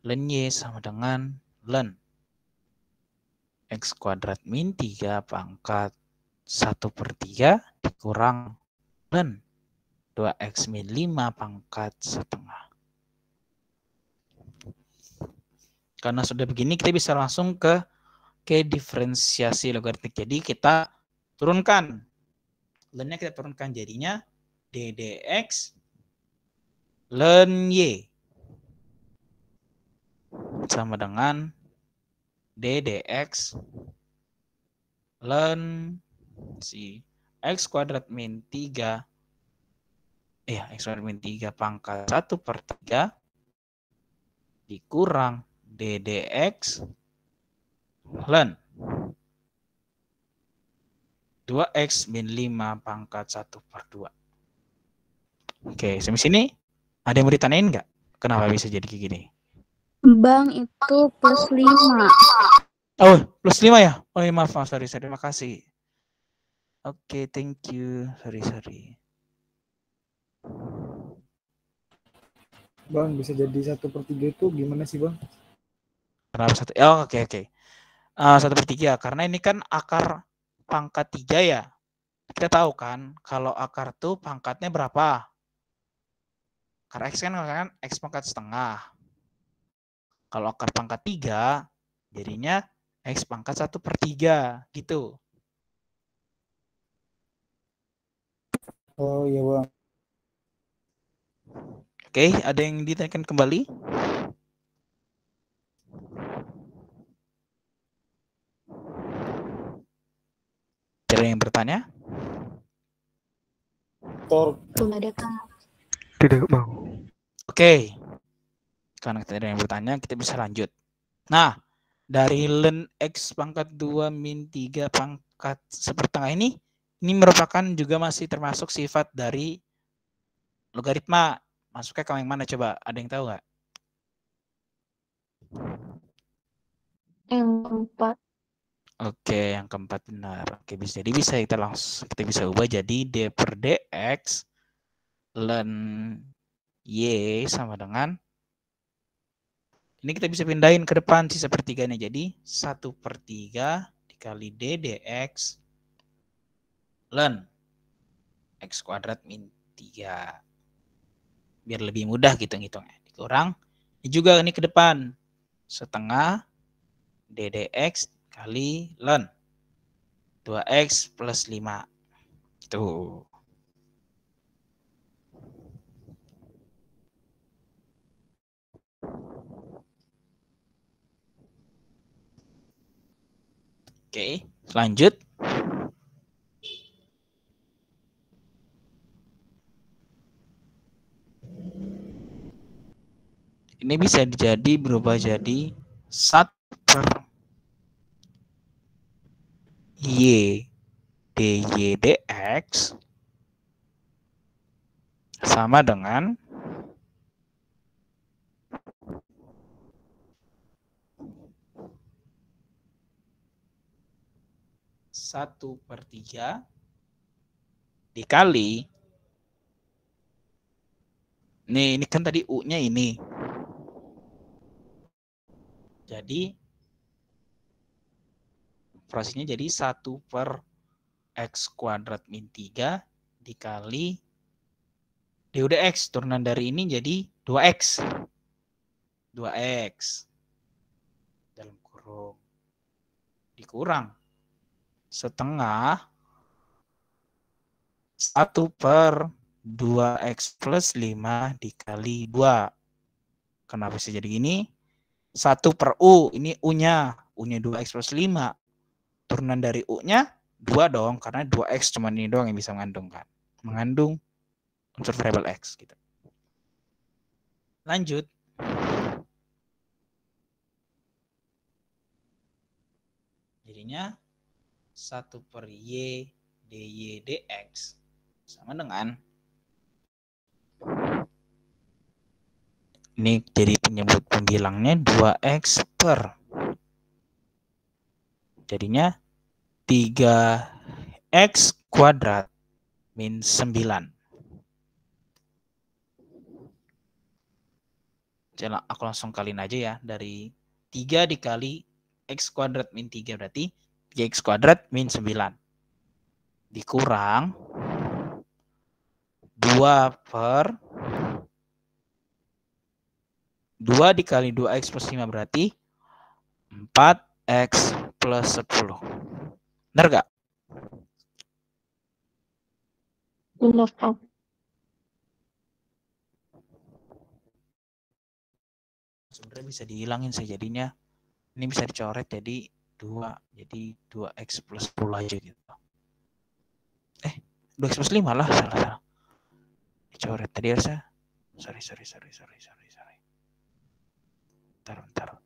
Len Y sama dengan len X kuadrat min 3 pangkat 1/3 dikurang len 2X min 5 pangkat setengah. Karena sudah begini, kita bisa langsung ke diferensiasi logaritmik. Jadi kita turunkan. Lennya kita turunkan, jadinya ddx len Y sama dengan ddx len si X kuadrat min 3 X kuadrat min 3 pangkat 1/3 dikurang ddx len 2X min 5 pangkat 1/2. Oke, sampai sini ada yang mau ditanyain nggak? Kenapa bisa jadi kayak gini? Bang, itu plus 5. Oh, plus 5 ya? Oh, maaf, sorry, terima kasih. Oke, thank you. Sorry. Bang, bisa jadi 1/3 itu gimana sih, Bang? Kenapa satu? Oh, oke. 1/3, karena ini kan akar pangkat 3 ya. Kita tahu kan, kalau akar tuh pangkatnya berapa? Akar X kan X pangkat setengah. Kalau akar pangkat 3, jadinya X pangkat 1/3, gitu. Oh iya, Bang. Oke, ada yang ditanyakan kembali? Ada yang bertanya? Belum ada, Kak. Tidak, Bang. Oke. Karena tidak ada yang bertanya, kita bisa lanjut. Nah, dari len X pangkat 2 min 3 pangkat 1/2 ini merupakan juga masih termasuk sifat dari logaritma. Masuknya ke yang mana coba? Ada yang tahu nggak? Yang keempat. Oke, yang keempat benar. Oke, bisa kita bisa ubah jadi D per dx len Y sama dengan, ini kita bisa pindahin ke depan sisa pertiganya, jadi 1/3 dikali D dx len X kuadrat min 3. Biar lebih mudah gitu ngitungnya. Dikurang, ini juga ini ke depan, setengah D dx kali len 2X plus 5. Gitu. Oke, lanjut. Ini bisa berubah jadi 1 per Y dy dx sama dengan 1/3 dikali, ini kan tadi U-nya ini. Jadi operasinya jadi 1 per X kuadrat min 3 dikali DU dx. Turunan dari ini jadi 2X. 2X. Dalam kurung. Dikurang. Setengah 1 per 2X plus 5 dikali 2. Kenapa bisa jadi gini? 1 per U. Ini U-nya. U-nya 2X plus 5. Turunan dari U-nya 2 dong. Karena 2X cuma ini doang yang bisa mengandung kan. Mengandung unsur variabel X. Gitu. Lanjut. Jadinya 1 per Y dy dx sama dengan ini jadi penyebut pembilangnya 2X per jadinya 3X kuadrat min 9. Jadi aku langsung kaliin aja ya. Dari 3 dikali X kuadrat min 3 berarti 3X kuadrat min 9. Dikurang 2 per 2 dikali 2X plus 5 berarti 4X plus 10. Benar gak? Benar, Kak. Sebenarnya bisa dihilangin sih jadinya. Ini bisa dicoret jadi 2. Jadi 2X plus 10 aja gitu. 2X plus 5 lah. Salah. Dicoret tadi harusnya. Sorry. Bentar.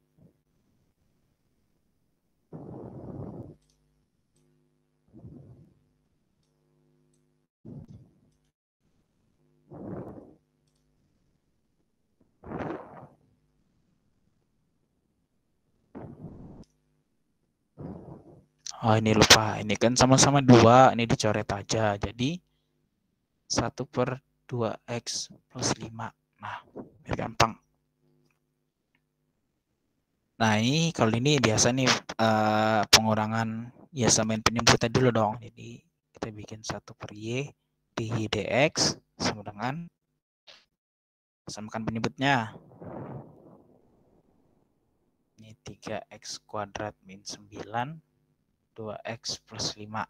Oh ini lupa, ini kan sama-sama 2, ini dicoret aja. Jadi 1 per 2X plus 5. Nah, biar gampang. Nah ini kalau ini biasa nih pengurangan ya samain penyebutan dulu dong. Jadi kita bikin 1 per Y dy dx sama dengan samakan penyebutnya. Ini 3X kuadrat min 9 2X plus 5.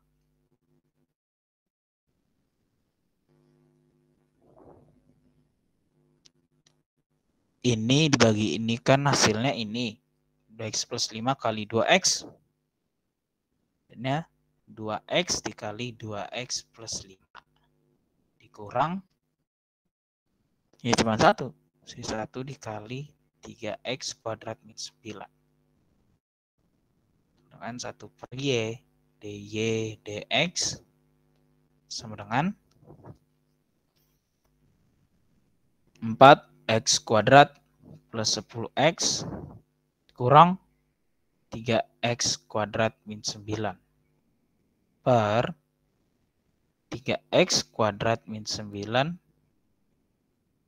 Ini dibagi ini kan hasilnya ini. 2X plus 5 kali 2X. Ini 2X dikali 2X plus 5. Dikurang. Ya cuma 1. Sisa 1 dikali 3X kuadrat min 9. Dengan 1 per Y dy dx sama dengan 4X kuadrat plus 10X kurang 3X kuadrat min 9 per 3X kuadrat min 9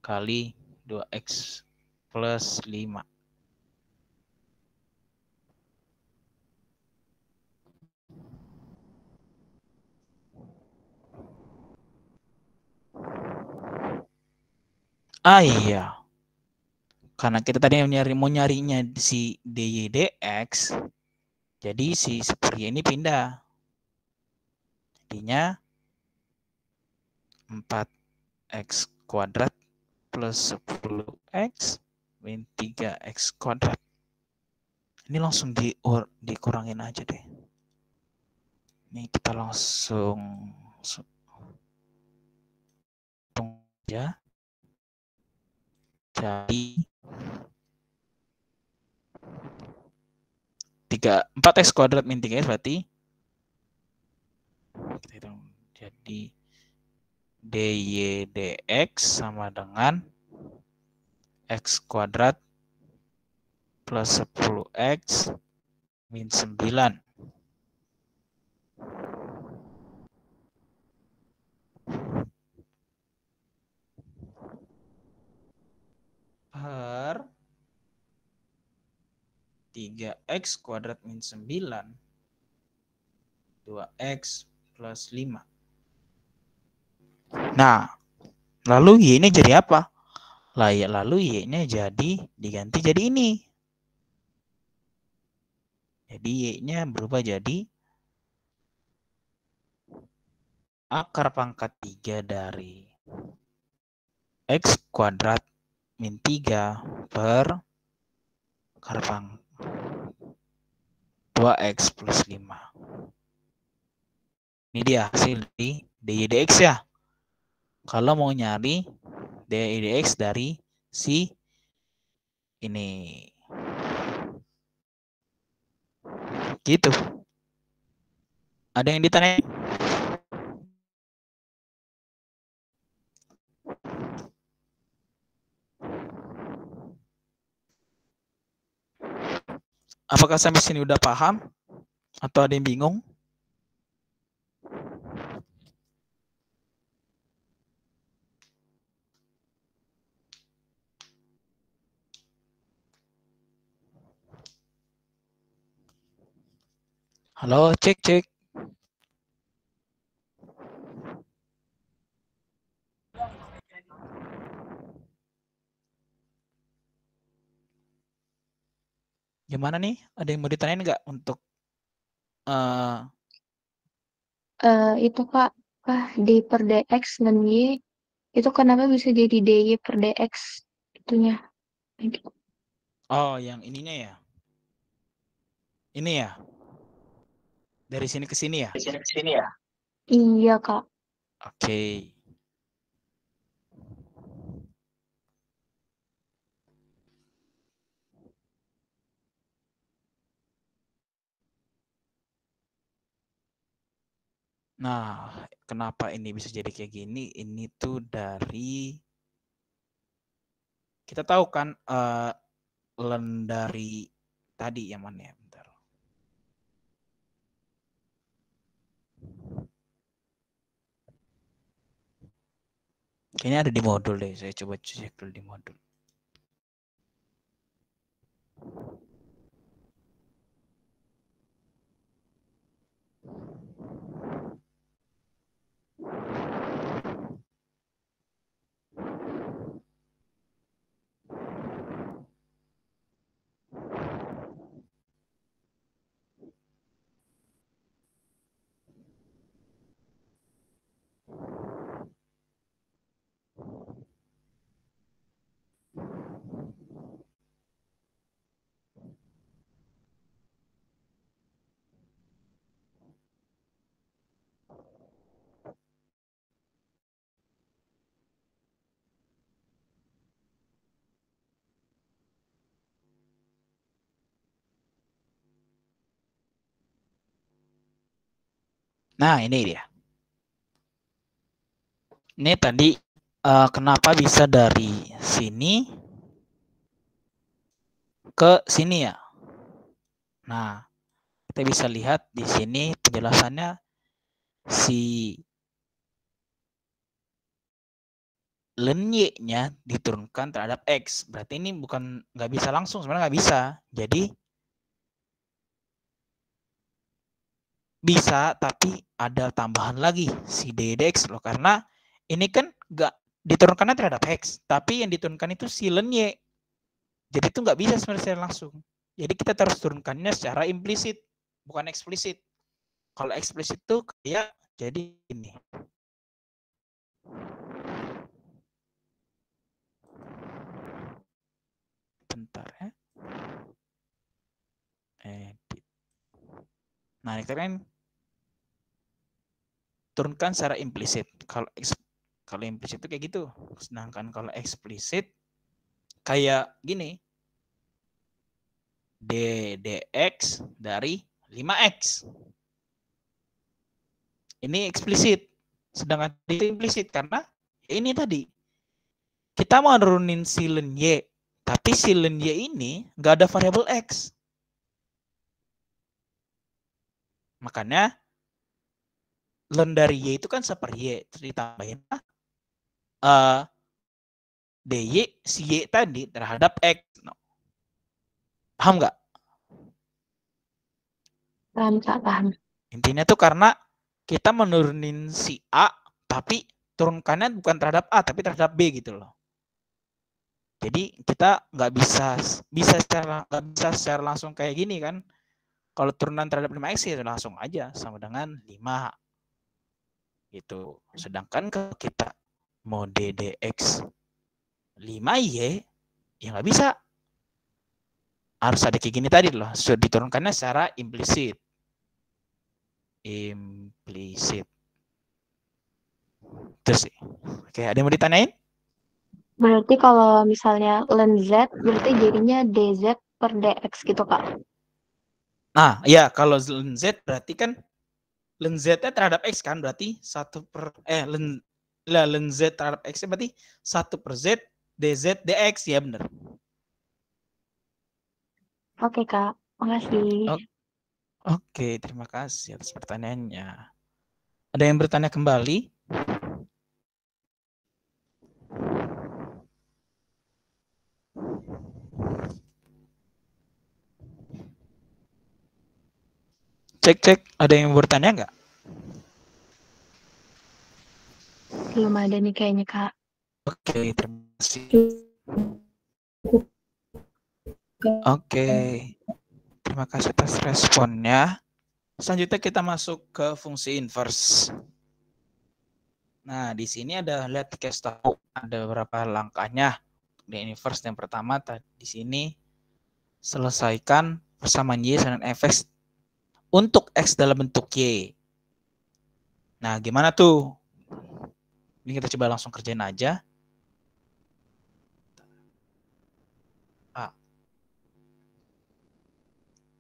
kali 2X plus 5. Iya. Karena kita tadi mau nyarinya si dy dx, jadi si per Y ini pindah. Jadinya 4X kuadrat plus 10X min 3X kuadrat. Ini langsung dikurangin aja deh. Ini kita langsung aja. Jadi 4X kuadrat min 3X berarti kita hitung, jadi dy dx sama dengan X kuadrat plus 10X min 9. Per 3X kuadrat min 9 2x plus 5. Nah, lalu y-nya jadi apa? Lalu y-nya jadi diganti jadi ini. Jadi y-nya berubah jadi akar pangkat 3 dari x kuadrat min 3 per akar pangkat 2x plus 5. Ini dia hasil di dy dx ya. Kalau mau nyari dy dx dari si ini. Gitu. Ada yang ditanya? Apakah sampai sini udah paham? Atau ada yang bingung? Halo, cek. Gimana nih? Ada yang mau ditanyain nggak untuk Itu Kak, d per dx dan y itu kenapa bisa jadi dy per dx itunya? oh, yang ininya ya? Ini ya? Dari sini ke sini ya? Iya Kak. Oke. Nah, kenapa ini bisa jadi kayak gini? Ini tuh dari kita tahu kan len dari tadi yang mana ya? Bentar. Kayaknya ada di modul deh. Saya coba cek dulu di modul. Nah, ini dia. Ini tadi kenapa bisa dari sini ke sini ya? Nah, kita bisa lihat di sini penjelasannya si len y-nya diturunkan terhadap x. Berarti ini bukan nggak bisa langsung, sebenarnya nggak bisa. Jadi bisa, tapi ada tambahan lagi si dy dx loh, karena ini kan nggak diturunkannya terhadap x, tapi yang diturunkan itu si len y. Jadi itu nggak bisa sebenarnya langsung. Jadi kita harus turunkannya secara implisit, bukan eksplisit. Kalau eksplisit itu kayak jadi ini. Bentar ya. Edit. Nah, ini kan turunkan secara implisit. Kalau implisit itu kayak gitu. Sedangkan kalau eksplisit kayak gini. dx dari 5x. Ini eksplisit. Sedangkan itu implisit karena ini tadi. Kita mau nurunin si len y, tapi si len y ini nggak ada variabel x. Makanya len dari y itu kan seper y, terus ditambahin dy si y tadi terhadap x. Paham nggak? Paham Kak, paham. Intinya tuh karena kita menurunin si A, tapi turunkannya bukan terhadap A, tapi terhadap B gitu loh. Jadi kita nggak bisa secara langsung kayak gini kan. Kalau turunan terhadap 5x ya langsung aja sama dengan 5. Gitu. Sedangkan kalau kita mau DDX 5Y, ya nggak bisa. Harus ada kayak gini tadi loh. Sudah diturunkannya secara implisit. Terus sih. Oke, ada yang mau ditanyain? Berarti kalau misalnya len Z, berarti jadinya DZ per DX gitu, Kak? Nah, ya kalau len Z berarti kan len Z-nya terhadap X kan, berarti len Z terhadap X berarti 1 per Z DZ DX, ya benar. Oke, Kak. Makasih. Oke, terima kasih atas pertanyaannya. Ada yang bertanya kembali? Cek, ada yang bertanya nggak? Belum ada nih kayaknya, Kak. Oke, terima kasih. Oke, terima kasih atas responnya. Selanjutnya kita masuk ke fungsi inverse. Nah, di sini lihat dikasih tahu ada beberapa langkahnya. Di inverse yang pertama di sini selesaikan persamaan Y dengan fx untuk X dalam bentuk Y. Nah, gimana tuh? Ini kita coba langsung kerjain aja.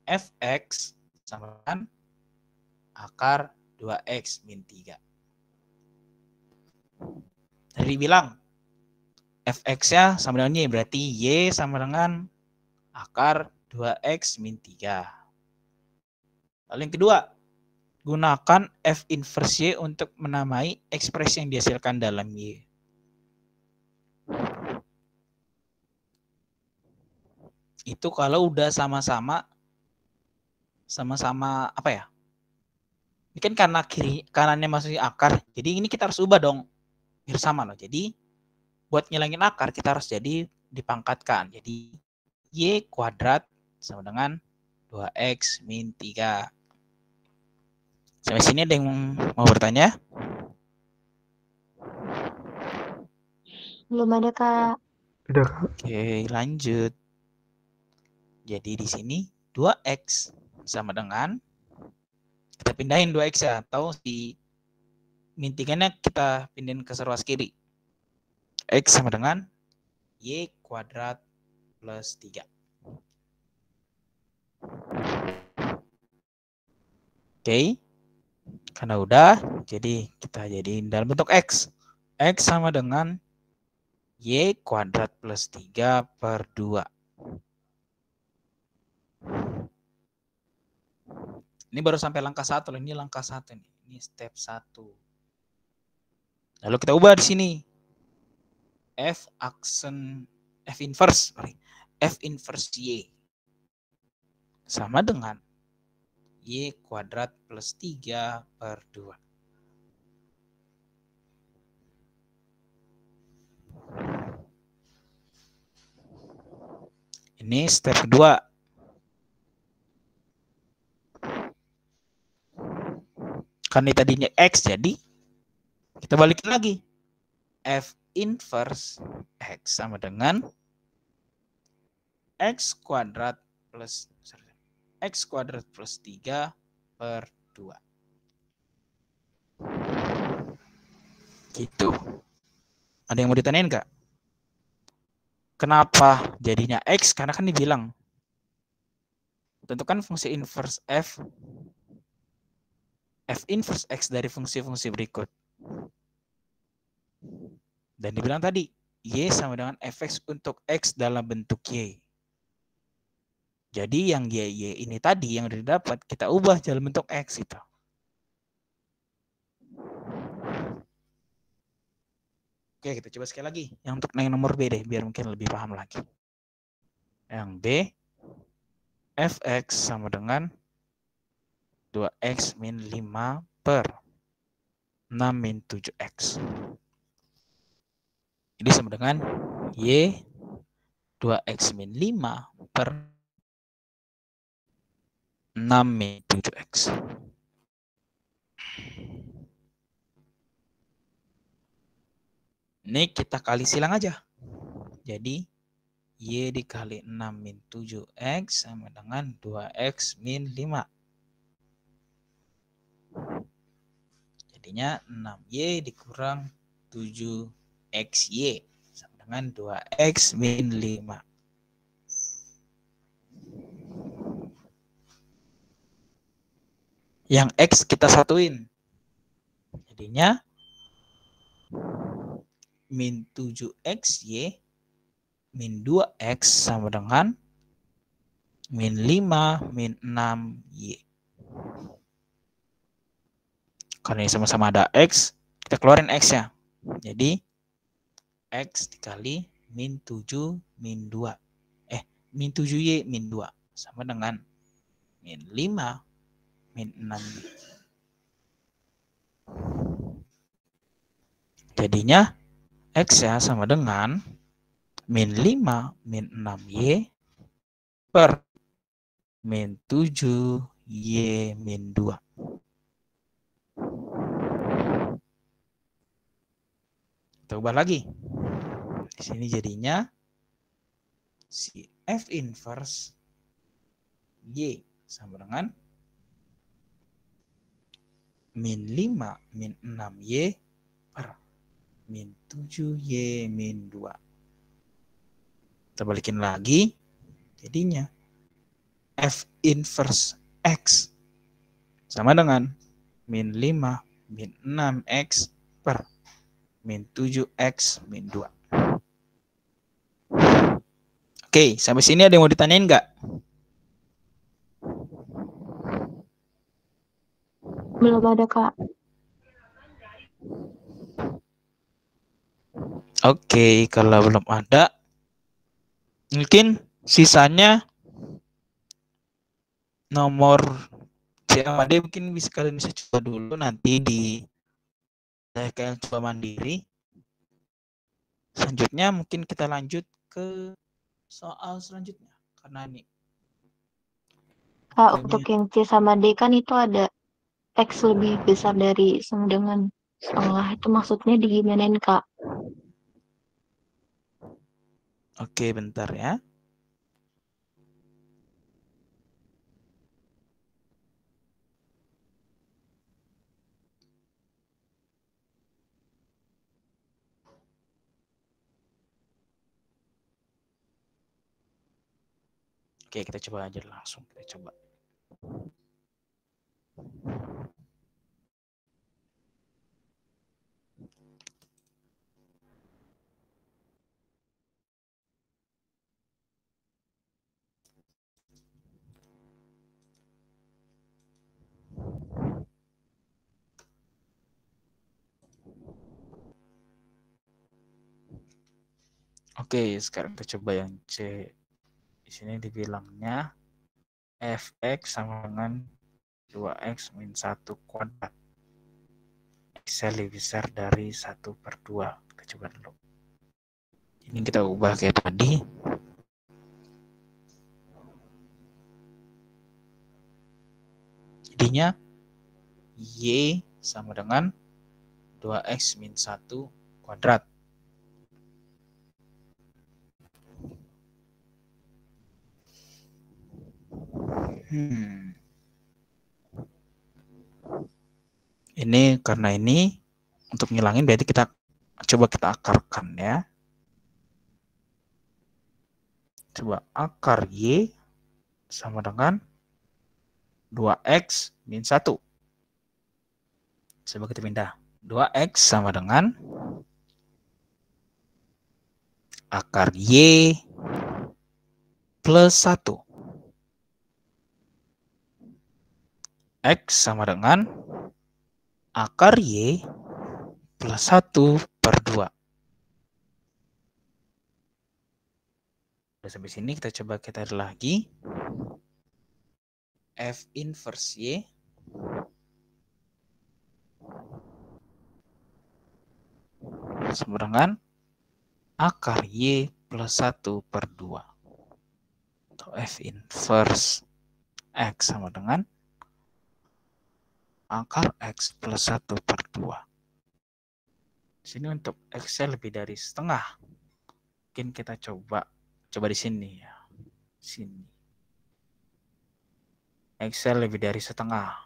Fx sama dengan akar 2x min 3. Tadi bilang fx-nya sama dengan Y, berarti Y sama dengan akar 2x min 3. Lalu yang kedua, gunakan F inverse Y untuk menamai ekspresi yang dihasilkan dalam Y. Itu kalau udah sama-sama apa ya? Ini kan karena kanannya masih akar, jadi ini kita harus ubah dong biar sama loh. Jadi buat ngilangin akar kita harus jadi dipangkatkan. Jadi Y kuadrat sama dengan 2x min 3. Sampai sini ada yang mau bertanya? Belum ada, Kak. Udah, Kak. Oke, lanjut. Jadi di sini 2x sama dengan, kita pindahin 2x ya, atau si min 3-nya kita pindahin ke seruas kiri. X sama dengan Y kuadrat plus 3. Oke. Karena udah, jadi kita jadiin dalam bentuk X. X sama dengan Y kuadrat plus 3 per 2. Ini baru sampai langkah 1. Ini langkah 1 nih. Ini step 1. Lalu kita ubah di sini. F inverse Y sama dengan Y kuadrat plus 3 per 2. Ini step kedua. Karena tadinya X, jadi kita balikin lagi. F inverse X sama dengan X kuadrat plus 3 per 2. Gitu. Ada yang mau ditanyain nggak? Kenapa jadinya X? Karena kan dibilang tentukan fungsi inverse F inverse X dari fungsi-fungsi berikut. Dan dibilang tadi, Y sama dengan fx untuk X dalam bentuk Y. Jadi yang Y ini tadi yang udah didapat, kita ubah dalam bentuk X itu. Oke, kita coba sekali lagi. Yang untuk yang nomor B deh, biar mungkin lebih paham lagi. Yang B, fx sama dengan 2x min 5 per 6 min 7x. Ini sama dengan Y 2x min 5 per 6 min 7x. Ini kita kali silang aja. Jadi Y dikali 6 min 7x sama dengan 2x min 5. Jadinya 6Y dikurang 7XY sama dengan 2x min 5. Yang X kita satuin. Jadinya min 7XY min 2X sama dengan min 5 min 6Y. Karena ini sama-sama ada X, kita keluarin X-nya. Jadi X dikali min 7 min 2. Min 7Y min 2 sama dengan min 5 min 6Y. Jadinya X-nya sama dengan min 5 min 6Y per min 7Y min 2. Kita ubah lagi. Di sini jadinya si F inverse Y sama dengan min 5 min 6Y per min 7Y min 2. Kita balikin lagi. Jadinya F inverse X sama dengan min 5 min 6X per min 7X min 2. Oke, sampai sini ada yang mau ditanyain nggak? Belum ada, Kak. Oke, kalau belum ada, mungkin sisanya nomor C sama D mungkin kalian bisa coba dulu nanti di kalian coba mandiri. Selanjutnya mungkin kita lanjut ke soal selanjutnya karena ini. Kak, untuk yang C sama D kan itu ada X lebih besar dari sama dengan setengah. Itu maksudnya digimanain, Kak? Oke, bentar ya. Oke, kita coba aja langsung. Kita coba. Oke, sekarang kita coba yang C. Di sini dibilangnya fx sama dengan 2x min 1 kuadrat. X lebih besar dari 1/2. Kita coba dulu. Ini kita ubah kayak tadi. Jadinya Y sama dengan 2x min 1 kuadrat. Ini karena ini untuk ngilangin berarti kita coba kita akarkan ya. Coba akar Y sama dengan 2x min 1. Coba kita pindah. 2x sama dengan akar Y plus 1. X sama dengan akar Y plus 1/2. Udah sampai sini kita coba kita lagi. F inverse Y sama dengan akar Y plus 1 per 2. Atau F inverse X sama dengan akar X plus 1 per 2. Di sini untuk X-nya lebih dari setengah. Mungkin kita coba di sini ya. Sini. X-nya lebih dari setengah.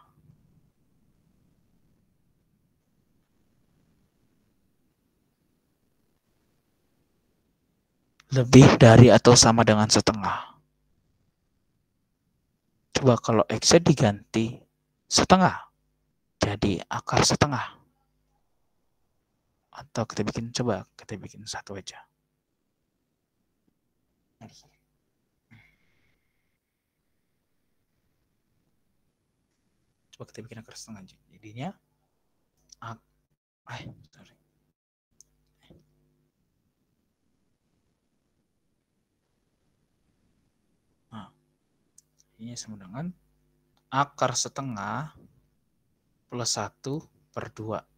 Lebih dari atau sama dengan setengah. Coba kalau X-nya diganti setengah. Jadi akar setengah. Atau kita bikin, coba kita bikin satu aja. Coba kita bikin akar setengah aja. Jadinya, sorry. Nah, ini sama dengan akar setengah plus 1 per 2.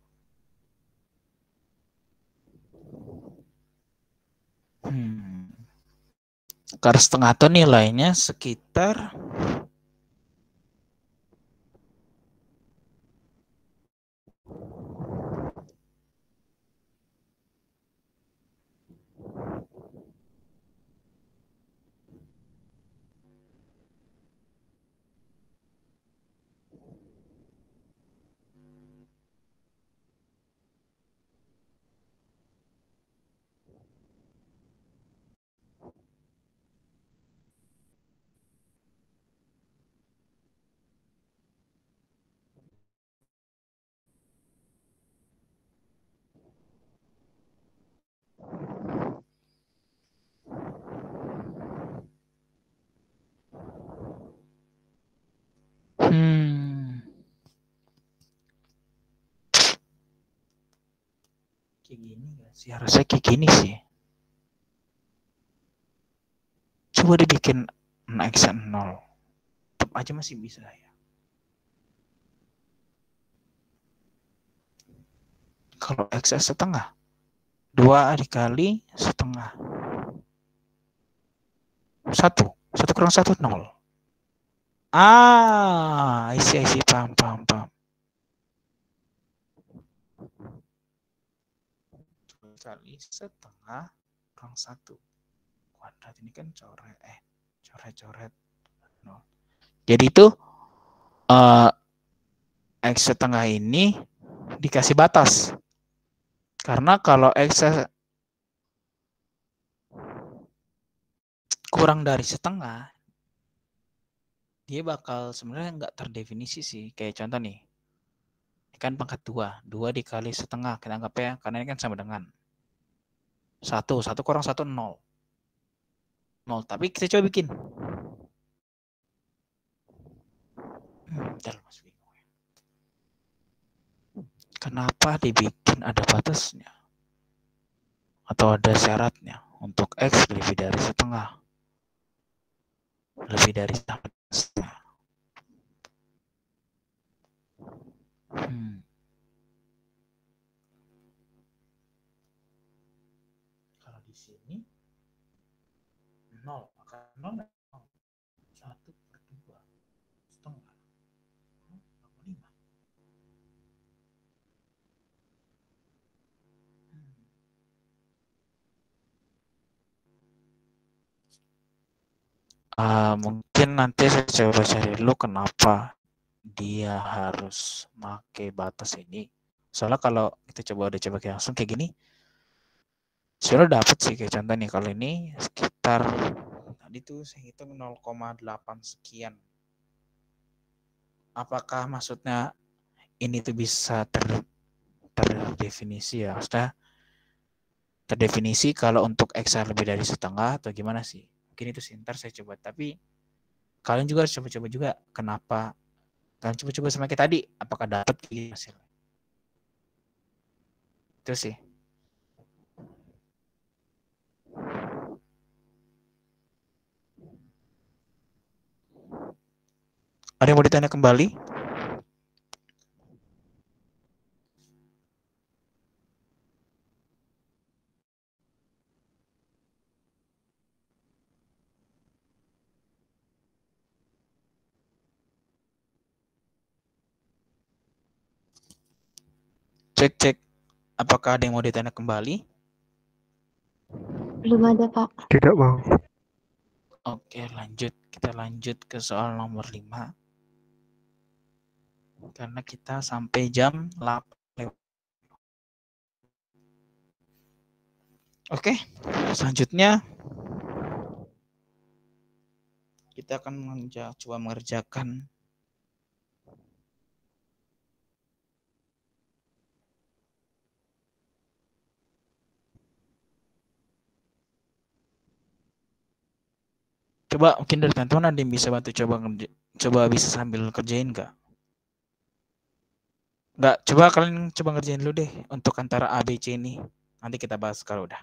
Akar setengah itu nilainya sekitar kayak gini gak sih? Harusnya kayak gini sih. Coba dibikin X 0. Tetap aja masih bisa ya. Kalau X setengah, 2 dikali setengah. 1 kurang 1, 0. Isi, paham. Kali setengah kurang 1 kuadrat, ini kan coret 0. Jadi itu X setengah ini dikasih batas, karena kalau X kurang dari setengah, dia bakal sebenarnya nggak terdefinisi sih. Kayak contoh nih, ini kan pangkat 2 dikali setengah, kita anggap ya, karena ini kan sama dengan 1 kurang 1, 0. Tapi kita coba bikin. Kenapa dibikin ada batasnya? Atau ada syaratnya untuk X lebih dari setengah? Lebih dari setengah. Kalau di sini 0, maka 0 1 per 2 setengah 5. Mungkin nanti saya coba cari dulu kenapa dia harus pakai batas ini. Soalnya kalau kita udah coba langsung kayak gini, sebenarnya dapat sih. Kayak contoh nih, kalau ini sekitar tadi tuh saya hitung 0,8 sekian. Apakah maksudnya ini tuh bisa terdefinisi ya? Maksudnya terdefinisi kalau untuk X lebih dari setengah atau gimana sih? Mungkin itu sih, ntar saya coba. Tapi kalian juga harus coba-coba juga. Kenapa? Kalian coba-coba sama kayak tadi, apakah dapat hasil? Itu sih. Ada yang mau ditanya kembali? Cek. Apakah ada yang mau ditanya kembali? Belum ada, Pak. Tidak mau. Oke, lanjut. Kita lanjut ke soal nomor 5. Karena kita sampai jam 8. Oke, selanjutnya kita akan coba mengerjakan coba mungkin dari teman-teman ada yang bisa bantu coba bisa sambil kerjain nggak? Nggak, coba kalian coba ngerjain dulu deh untuk antara A, B, C ini. Nanti kita bahas kalau udah.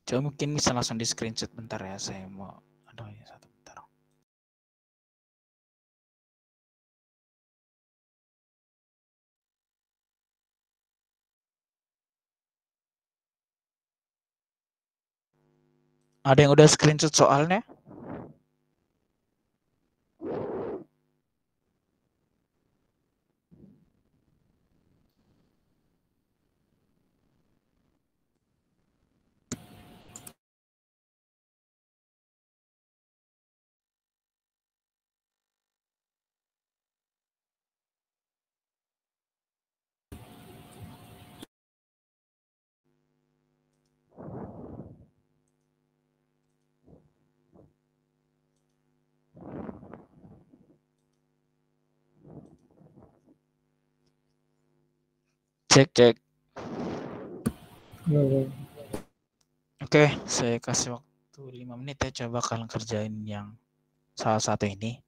Coba mungkin bisa langsung di screenshot bentar ya, saya mau aduh ya satu bentar. Ada yang udah screenshot soalnya? Cek. Oke, saya kasih waktu 5 menit ya, coba kalian kerjain yang salah satu ini.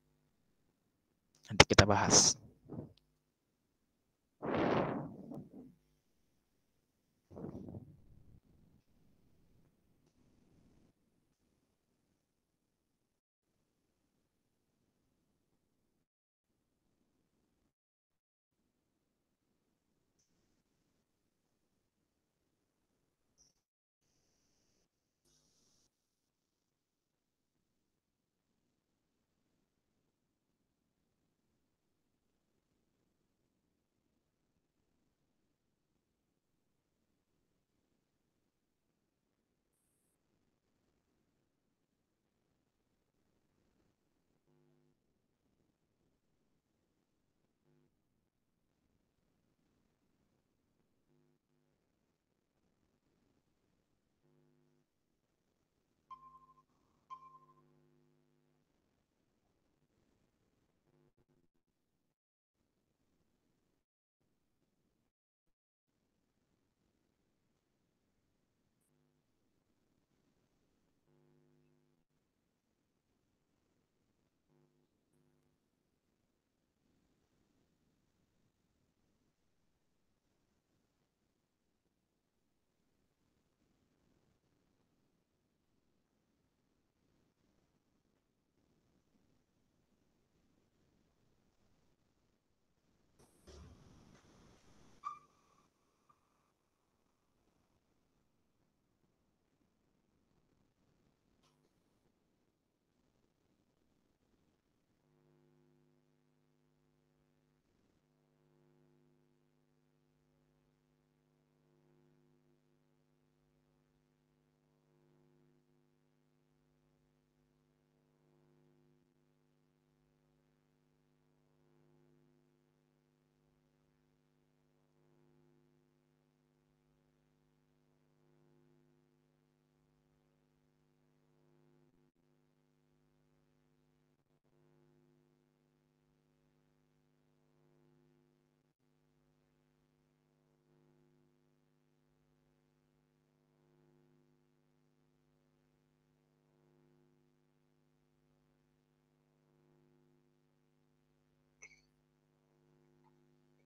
Nanti kita bahas.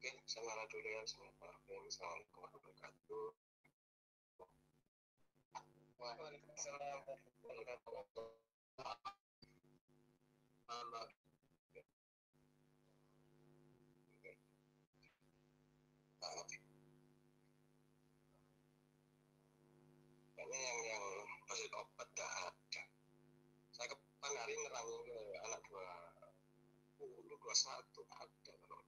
Oke, saya dulu ya. Assalamualaikum warahmatullahi wabarakatuh. Ini yang hasil obat dah ada. Saya kapan hari nerangin ke anak 21 ada kalau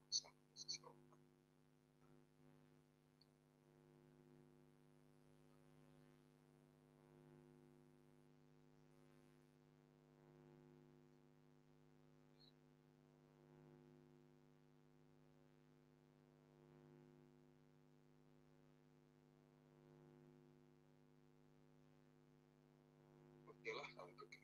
oke lah kalau begitu.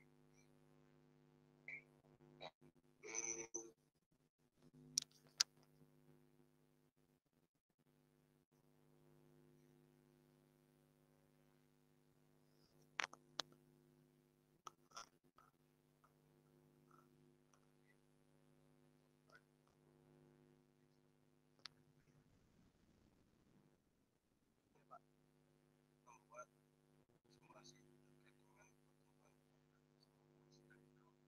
Membuat simulasi terkait dengan dimana di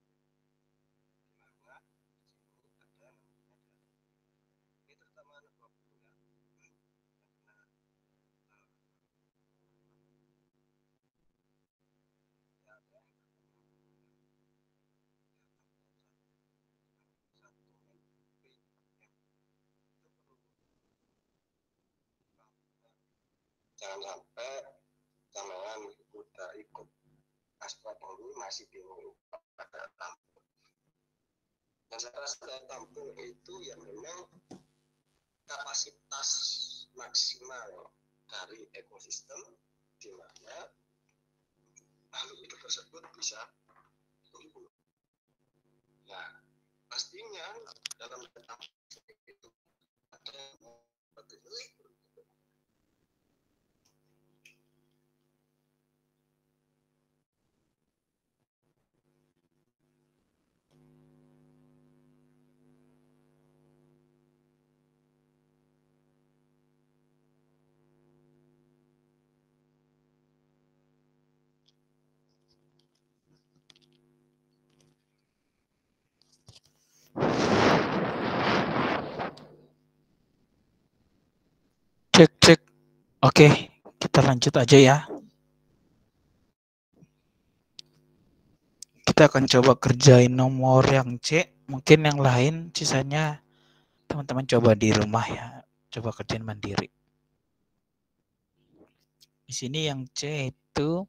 sini ada ini terutama anak 20 ya, karena ya ada yang satu MP yang itu perlu jangan sampai sampean udah ikut aspek ini masih bingung pada tampung. Dan saya rasa tampung itu yang memang kapasitas maksimal dari ekosistem di mana makhluk hidup tersebut bisa tumbuh. Nah, pastinya dalam tampung itu ada yang Cek. Oke, kita lanjut aja ya. Kita akan coba kerjain nomor yang C. Mungkin yang lain sisanya teman-teman coba di rumah ya. Coba kerjain mandiri. Di sini yang C itu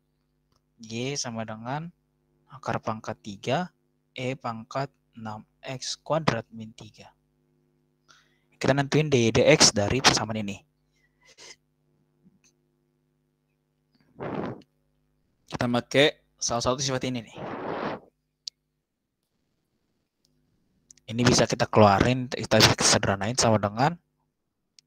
Y sama dengan akar pangkat 3 E pangkat 6X kuadrat min 3. Kita nentuin dx dari persamaan ini. Kita pakai salah satu sifat ini nih. Ini bisa kita keluarin, kita bisa sederhanain sama dengan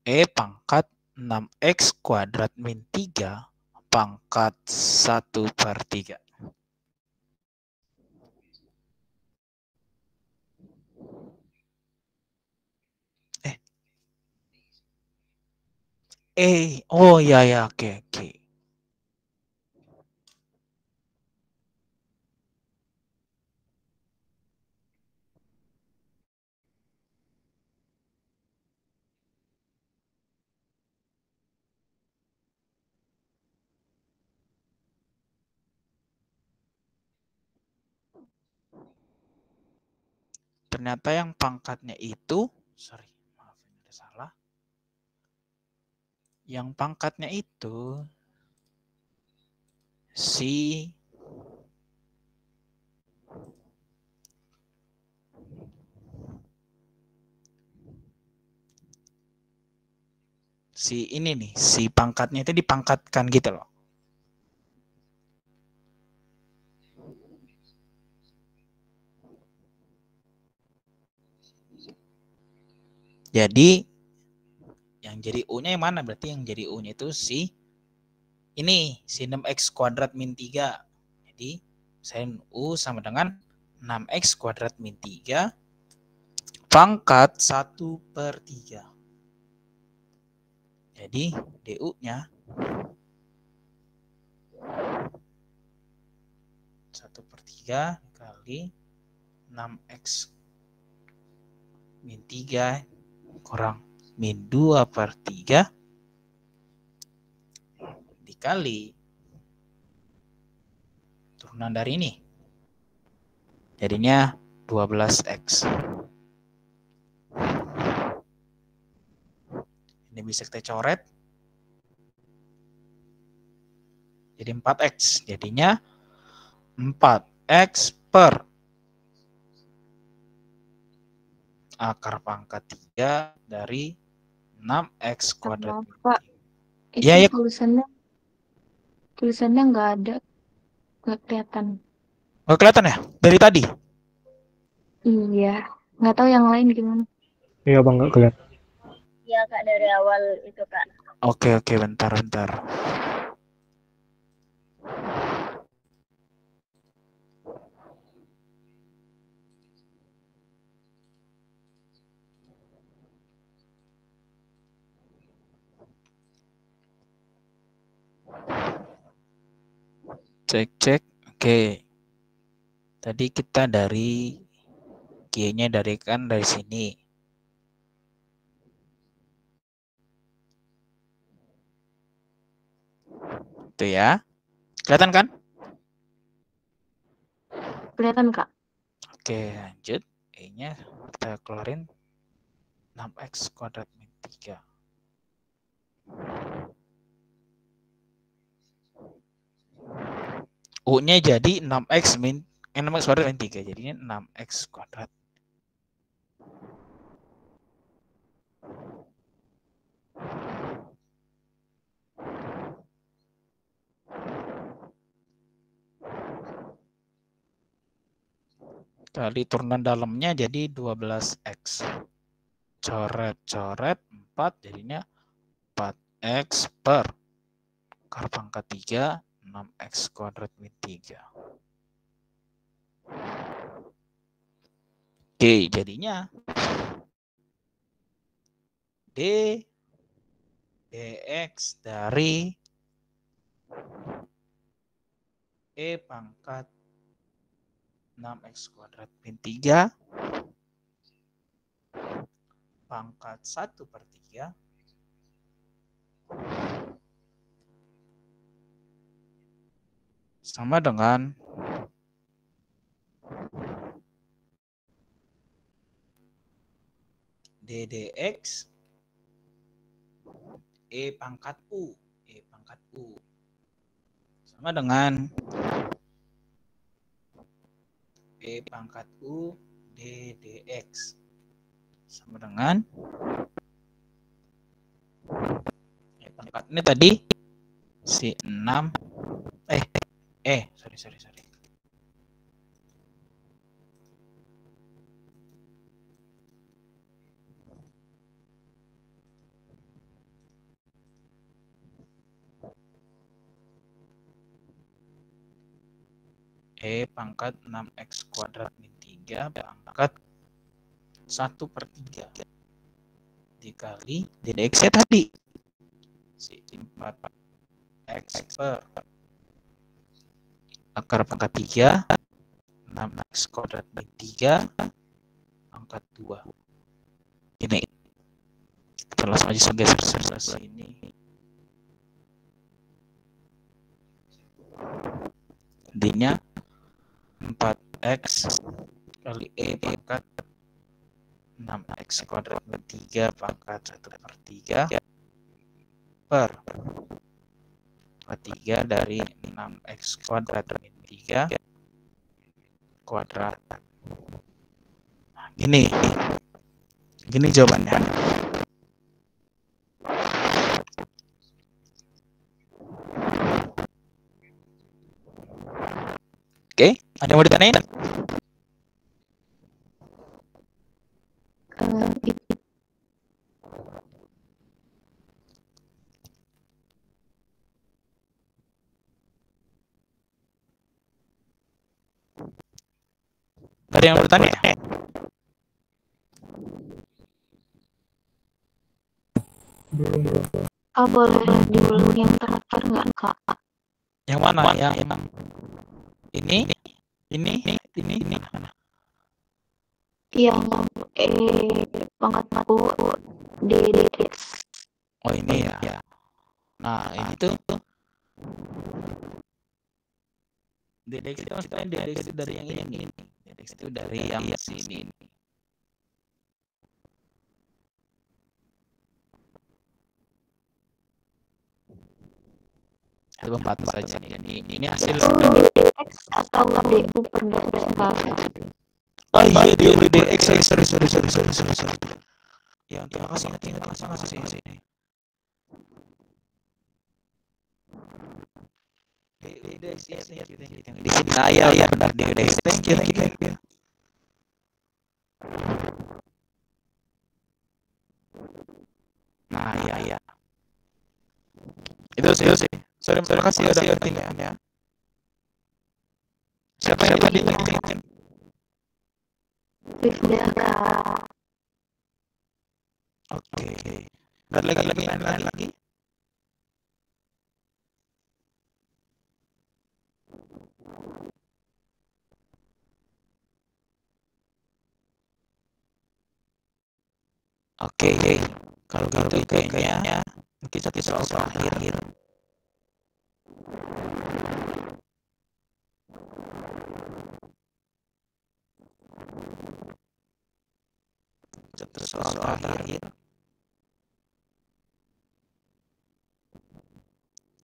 E pangkat 6X kuadrat min 3 pangkat 1/3. Oh ya, oke. Ternyata yang pangkatnya itu, maaf ini ada salah. Yang pangkatnya itu si ini nih, si pangkatnya itu dipangkatkan gitu loh. Jadi yang jadi U-nya yang mana? Berarti yang jadi U-nya itu si ini, si 6X kuadrat min 3. Jadi sin U sama dengan 6X kuadrat min 3 pangkat 1/3. Jadi DU-nya 1/3 kali 6x min 3 kurang min 2/3 dikali turunan dari ini. Jadinya 12x. Ini bisa kita coret. Jadi 4x. Jadinya 4x per akar pangkat 3 dari 6x kuadrat. Pak, itu Ya. tulisannya nggak ada, nggak kelihatan. Nggak kelihatan ya? Dari tadi? Iya, nggak tahu yang lain gimana. Iya bang, nggak kelihatan. Iya Kak, dari awal itu Kak. Oke, bentar. Cek. Oke. Tadi kita dari G-nya dari sini. Itu ya. Kelihatan kan? Kelihatan Kak. Oke, lanjut. E-nya kita keluarin 6x kuadrat min 3. U-nya jadi 6x kuadrat min 3. Jadinya 6x kuadrat. Kali turunan dalamnya jadi 12x. Coret 4 jadinya 4x per akar pangkat 3 6x kuadrat min 3. Oke, jadinya dx dari E pangkat 6x kuadrat min 3 pangkat 1/3 sama dengan ddx E pangkat U sama dengan E pangkat U ddx sama dengan E pangkat ini tadi si 6 sorry. E pangkat 6x kuadrat min 3 pangkat 1/3 dikali ddx tadi si 4x per akar pangkat 3 6x kuadrat min 3 pangkat 2. Ini kita langsung aja geser ini. Intinya 4x kali E pangkat 6x kuadrat min 3 pangkat 1/3 per 3 dari 6x kuadrat min 3 kuadrat. Nah, gini jawabannya. Oke, ada yang mau ditanyain? Ada yang mau bertanya? Boleh diulang yang terakhir nggak Kak? Yang mana? Yang ini? Ini mana? Yang pangkat U DX. Oh ini ya. Nah ini tuh DX itu maksudnya DX dari yang ini. DX itu dari yang sini. Itu empat saja. Ini hasil DX atau DU per DX. Oh iya dia DX. Sorry. Ya terima kasih. Di sini ya benar di DX. Thank you. Nah ya. Itu sih. Sorry, terima kasih udah ngertiin ya. Siapa yang ngertiin? Oke. Dan lagi. Oke. Kalau gitu kayaknya mungkin satu soal terakhir.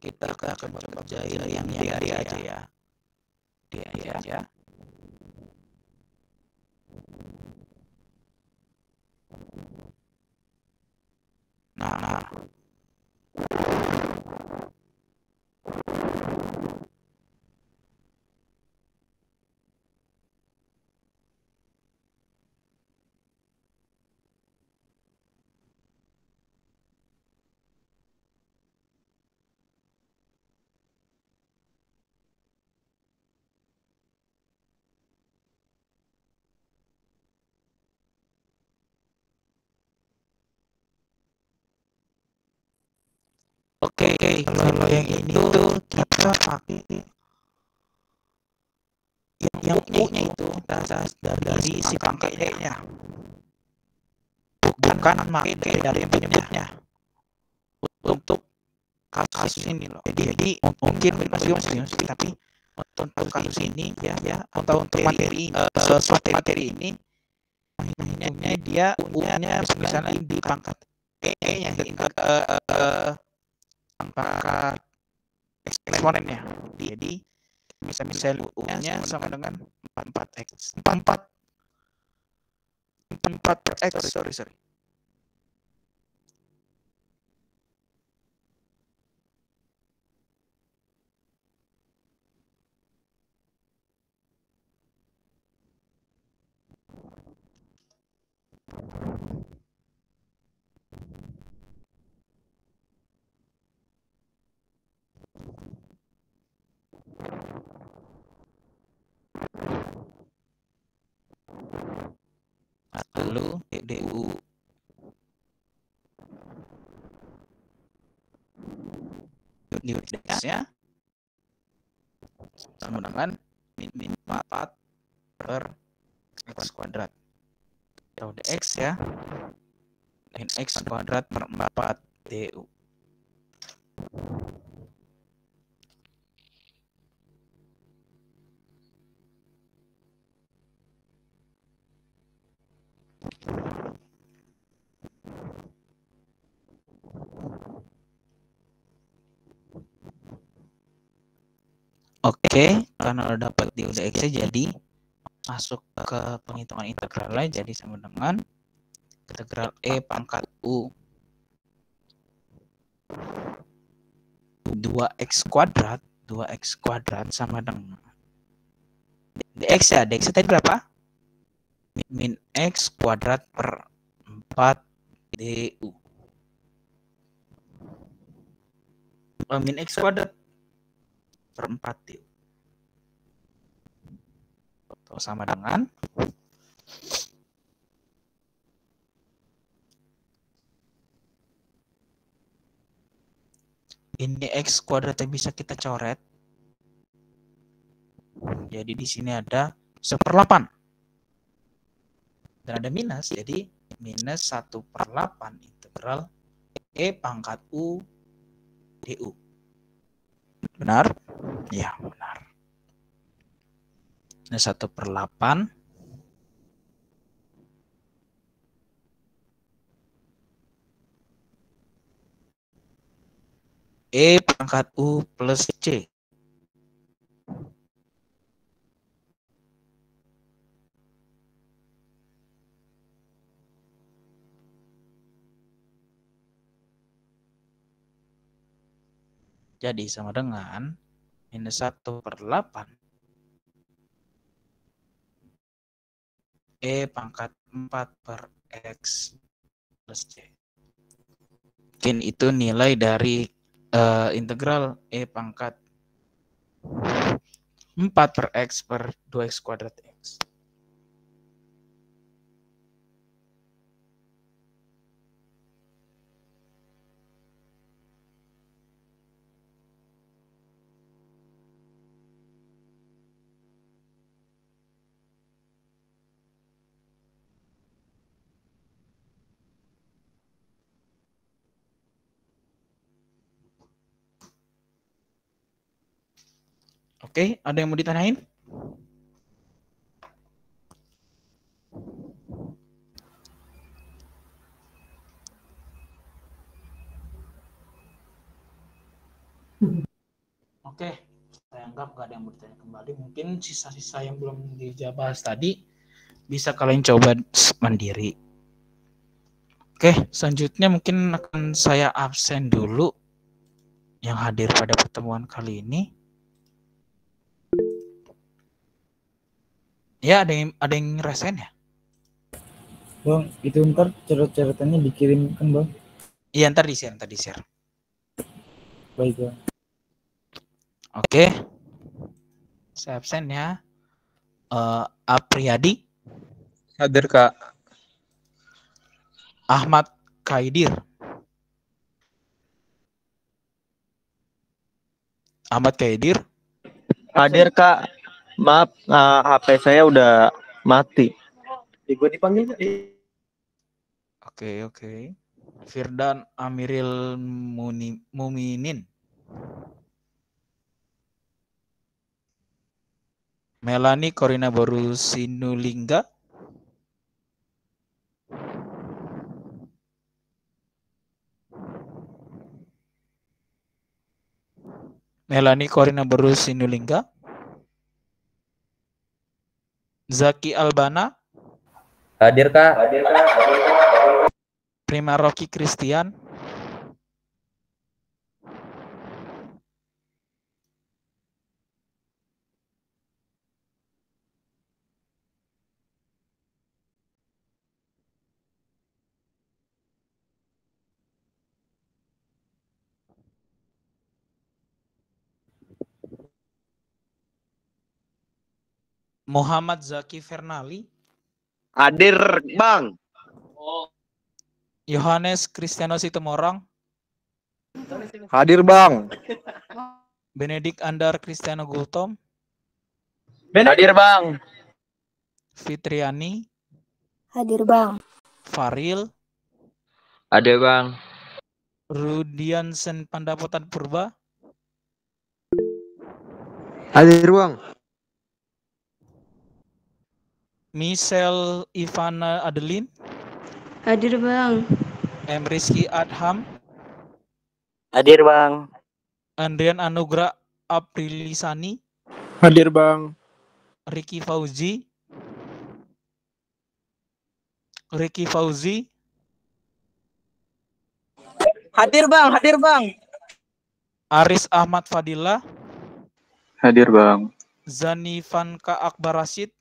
Kita akan kerjain yang dia aja ya. Dia aja. Nah. Oke, kalau yang ini tuh kita pakai yang U-nya itu dari si pangkatnya. Bukan pakai dari penyebutnya. Untuk kasus ini loh. Jadi mungkin masih tapi untuk kasus ini ya atau untuk materi ini ini dia U-nya misalnya di pangkat E-nya pangkat eksponennya. Jadi bisa U-nya sama dengan 4x. 4 per x. Sorry. Lalu DU DX-nya sama dengan min 4 per x kuadrat. Atau DX ya. Min x kuadrat per 4 DU. Oke, karena udah dapat di UDX jadi masuk ke penghitungan integralnya jadi sama dengan integral E pangkat U 2x kuadrat sama dengan dx ya, dx tadi berapa? Min x kuadrat per 4 du. Min x kuadrat per 4 du. Sama dengan ini x kuadratnya bisa kita coret Jadi di sini ada 1/8. Dan ada minus, jadi minus 1/8 integral E pangkat U DU. Benar? Ya, benar. Minus 1/8 E pangkat U plus C. Jadi sama dengan minus 1/8 E pangkat 4/X plus C. Mungkin itu nilai dari integral E pangkat 4/X per 2X kuadrat X. Oke, ada yang mau ditanyain? Oke, saya anggap nggak ada yang mau ditanya kembali. Mungkin sisa-sisa yang belum dijawab tadi bisa kalian coba mandiri. Oke, selanjutnya mungkin akan saya absen dulu yang hadir pada pertemuan kali ini. Ya, ada yang ngerasain ya? Bang, itu ntar coret-coretannya dikirimkan, Bang. Iya, ntar di-share. Baik, Bang. Oke. Saya absen ya. Apriyadi. Hadir, Kak. Ahmad Kaidir. Ahmad Kaidir. Hadir, Kak. Maaf, HP saya udah mati. Gue dipanggil nggak? Oke. Firdan Amiril Muminin. Melani Corina Boru Sinulingga. Melani Corina Boru Sinulingga. Zaki Albana. Hadir, Kak. Prima Rocky Christian. Muhammad Zaki Fernali. Hadir, Bang. Yohanes Kristiano Situmorang. Hadir, Bang. Benedik Andar Kristiano Gultom. Hadir, Bang. Fitriani. Hadir, Bang. Faril. Hadir, Bang. Rudiansen Pandapotan Purba. Hadir, Bang. Michelle Ivana Adeline. Hadir, Bang. M. Rizky Adham. Hadir, Bang. Andrian Anugrah Aprilisani. Hadir, Bang. Ricky Fauzi. Hadir, Bang. Aris Ahmad Fadila. Hadir, Bang. Zani Vanka Akbar Rashid.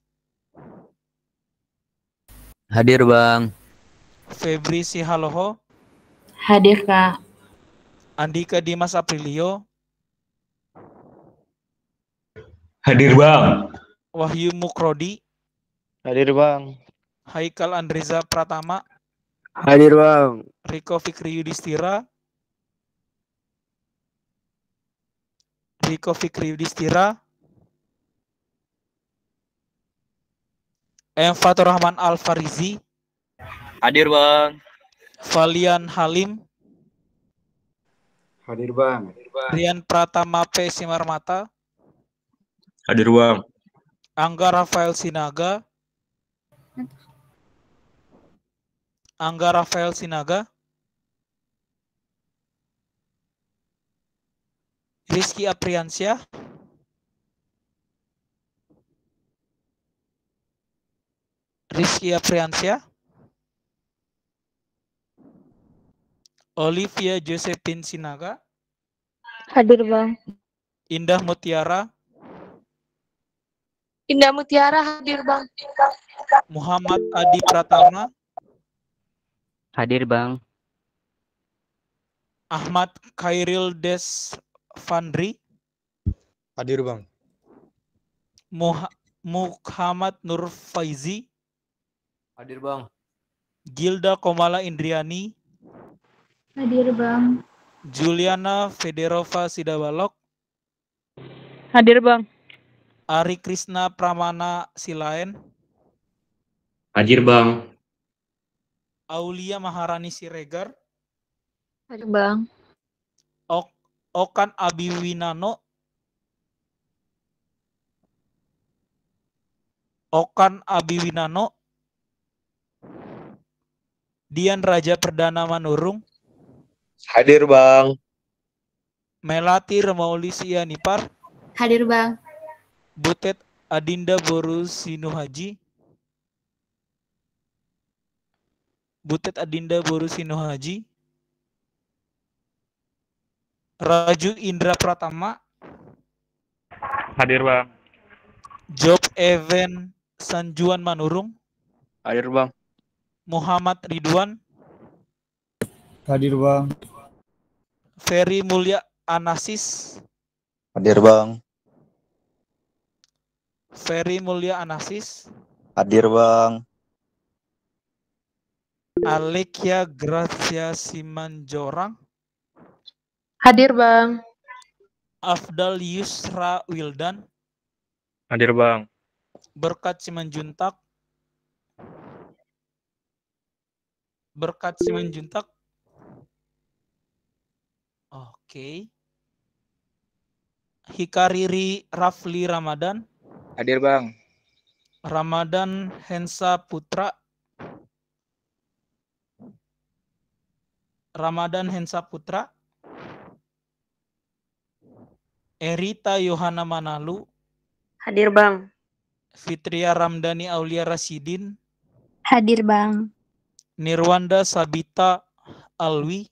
Hadir, Bang. Febri Sihaloho. Hadir, Kak. Andika Dimas Aprilio. Hadir, Bang. Wahyu Mukrodi. Hadir, Bang. Haikal Andreza Pratama. Hadir, Bang. Riko Fikri Yudhistira. Fatur Rahman Al-Farizi. Hadir Bang. Valian Halim. Hadir Bang. Rian Pratama P. Simarmata. Hadir Bang. Angga Rafael Sinaga. Rizky Apriansyah. Olivia Josephine Sinaga. Hadir Bang. Indah Mutiara. Hadir Bang. Muhammad Adi Pratama. Hadir Bang. Ahmad Khairil Desvandri. Hadir Bang. Muhammad Nur Faizi. Hadir Bang. Gilda Komala Indriani. Hadir Bang. Juliana Federova Sidabalok. Hadir Bang. Ari Krishna Pramana Silaen. Hadir Bang. Aulia Maharani Siregar. Hadir Bang. Okan Abiwinano. Dian Raja Perdana Manurung. Hadir Bang. Melati Remauli Sianipar. Hadir Bang. Butet Adinda Boru Sinuhaji. Raju Indra Pratama. Hadir Bang. Job Even Sanjuan Manurung. Hadir Bang. Muhammad Ridwan. Hadir Bang. Ferry Mulya Anasis. Hadir Bang. Hadir Bang. Alekia Gracia Simanjorang. Hadir Bang. Afdal Yusra Wildan. Hadir Bang. Berkat Simanjuntak. Oke. Hikariri Rafli Ramadan. Hadir Bang. Ramadan Hensa Putra. Erita Yohana Manalu. Hadir Bang. Fitria Ramdhani Aulia Rasidin. Hadir Bang. Nirwanda Sabita Alwi.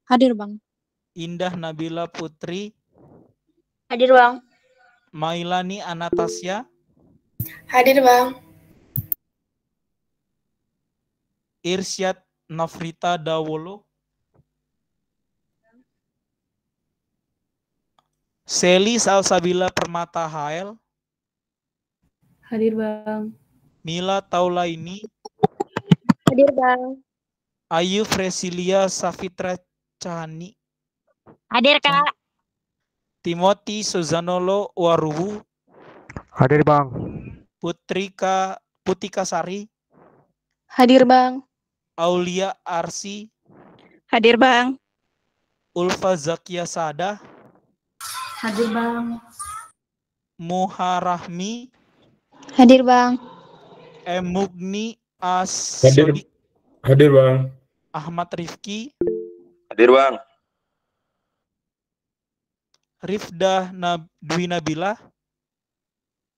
Hadir Bang. Indah Nabila Putri. Hadir Bang. Mailani Anastasia. Hadir Bang. Irsyad Nafrita Dawolo. Seli Salsabila Permata Hael. Hadir Bang. Mila Taulaini. Hadir Bang. Ayu Fresilia Safitra Chani. Hadir Kak. Timothy Suzanolo Waruwu. Hadir Bang. Putika Sari. Hadir Bang. Aulia Arsi. Hadir Bang. Ulfa Zakia Sada. Hadir Bang. Muharahmi. Hadir Bang. Mugni Asodik. Hadir Bang. Ahmad Rifki. Hadir Bang. Rifdah Dwi Nabila.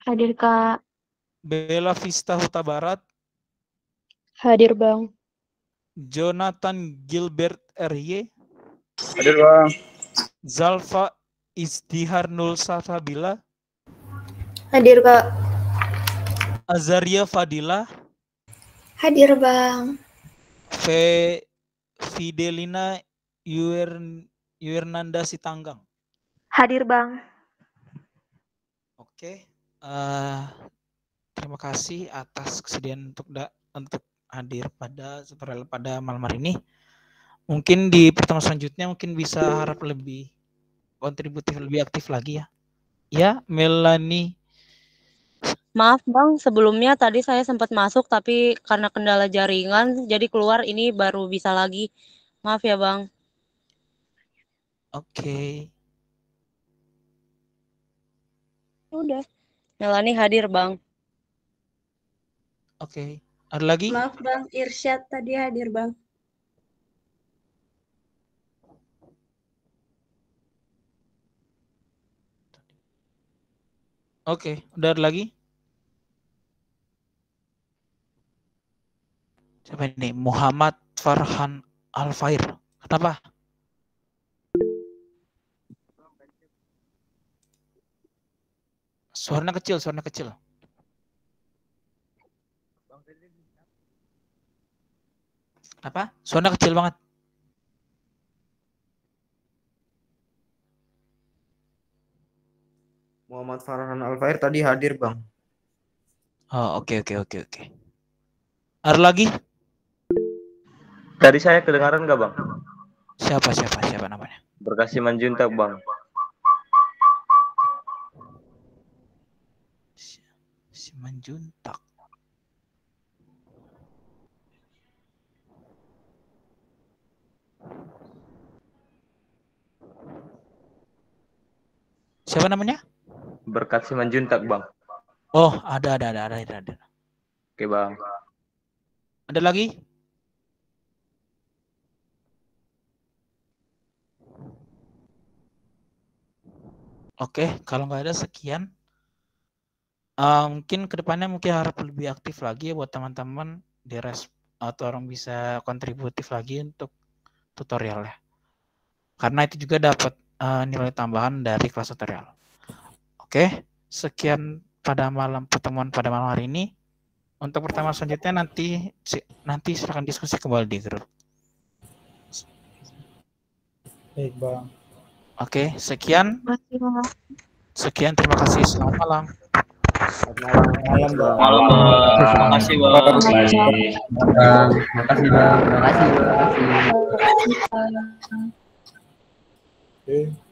Hadir Kak. Bella Vista Huta Barat. Hadir Bang. Jonathan Gilbert R.Y. Hadir Bang. Zalfa Izdihar Nul Sabila. Hadir Kak. Azaria Fadila. Hadir Bang. Fidelina Yuernanda Sitanggang. Hadir Bang. Oke. Terima kasih atas kesediaan untuk hadir pada malam hari ini. Mungkin di pertemuan selanjutnya mungkin bisa harap lebih kontributif, lebih aktif lagi ya. Ya, Melani Maaf Bang, sebelumnya tadi saya sempat masuk tapi karena kendala jaringan jadi keluar, ini baru bisa lagi. Maaf ya Bang. Oke. Udah. Melani hadir Bang. Oke. Ada lagi? Maaf Bang, Irsyad tadi hadir Bang. Oke, udah ada lagi? Siapa ini? Muhammad Farhan Alfair. Kenapa? Suaranya kecil, suaranya kecil. Apa? Suaranya kecil banget. Muhammad Farhan Alfair tadi hadir, Bang. Oh, oke. Ada lagi? Tadi saya kedengaran nggak, Bang? Siapa namanya? Berkasih Manjuntak, Bang. Si Manjuntak. Siapa namanya? Berkat Simanjuntak, Bang. Oh, ada. Oke, Bang. Ada lagi? Oke, kalau nggak ada sekian. Mungkin kedepannya harap lebih aktif lagi ya buat teman-teman atau orang bisa kontributif lagi untuk tutorialnya. Karena itu juga dapat nilai tambahan dari kelas tutorial. Oke, sekian pertemuan pada malam hari ini. Untuk pertemuan selanjutnya nanti silakan diskusi kembali di grup. Baik, Bang. Oke, sekian. Terima kasih. Selamat malam. Malam, Bang. Terima kasih, Bang. Terima kasih, Bang. Oke.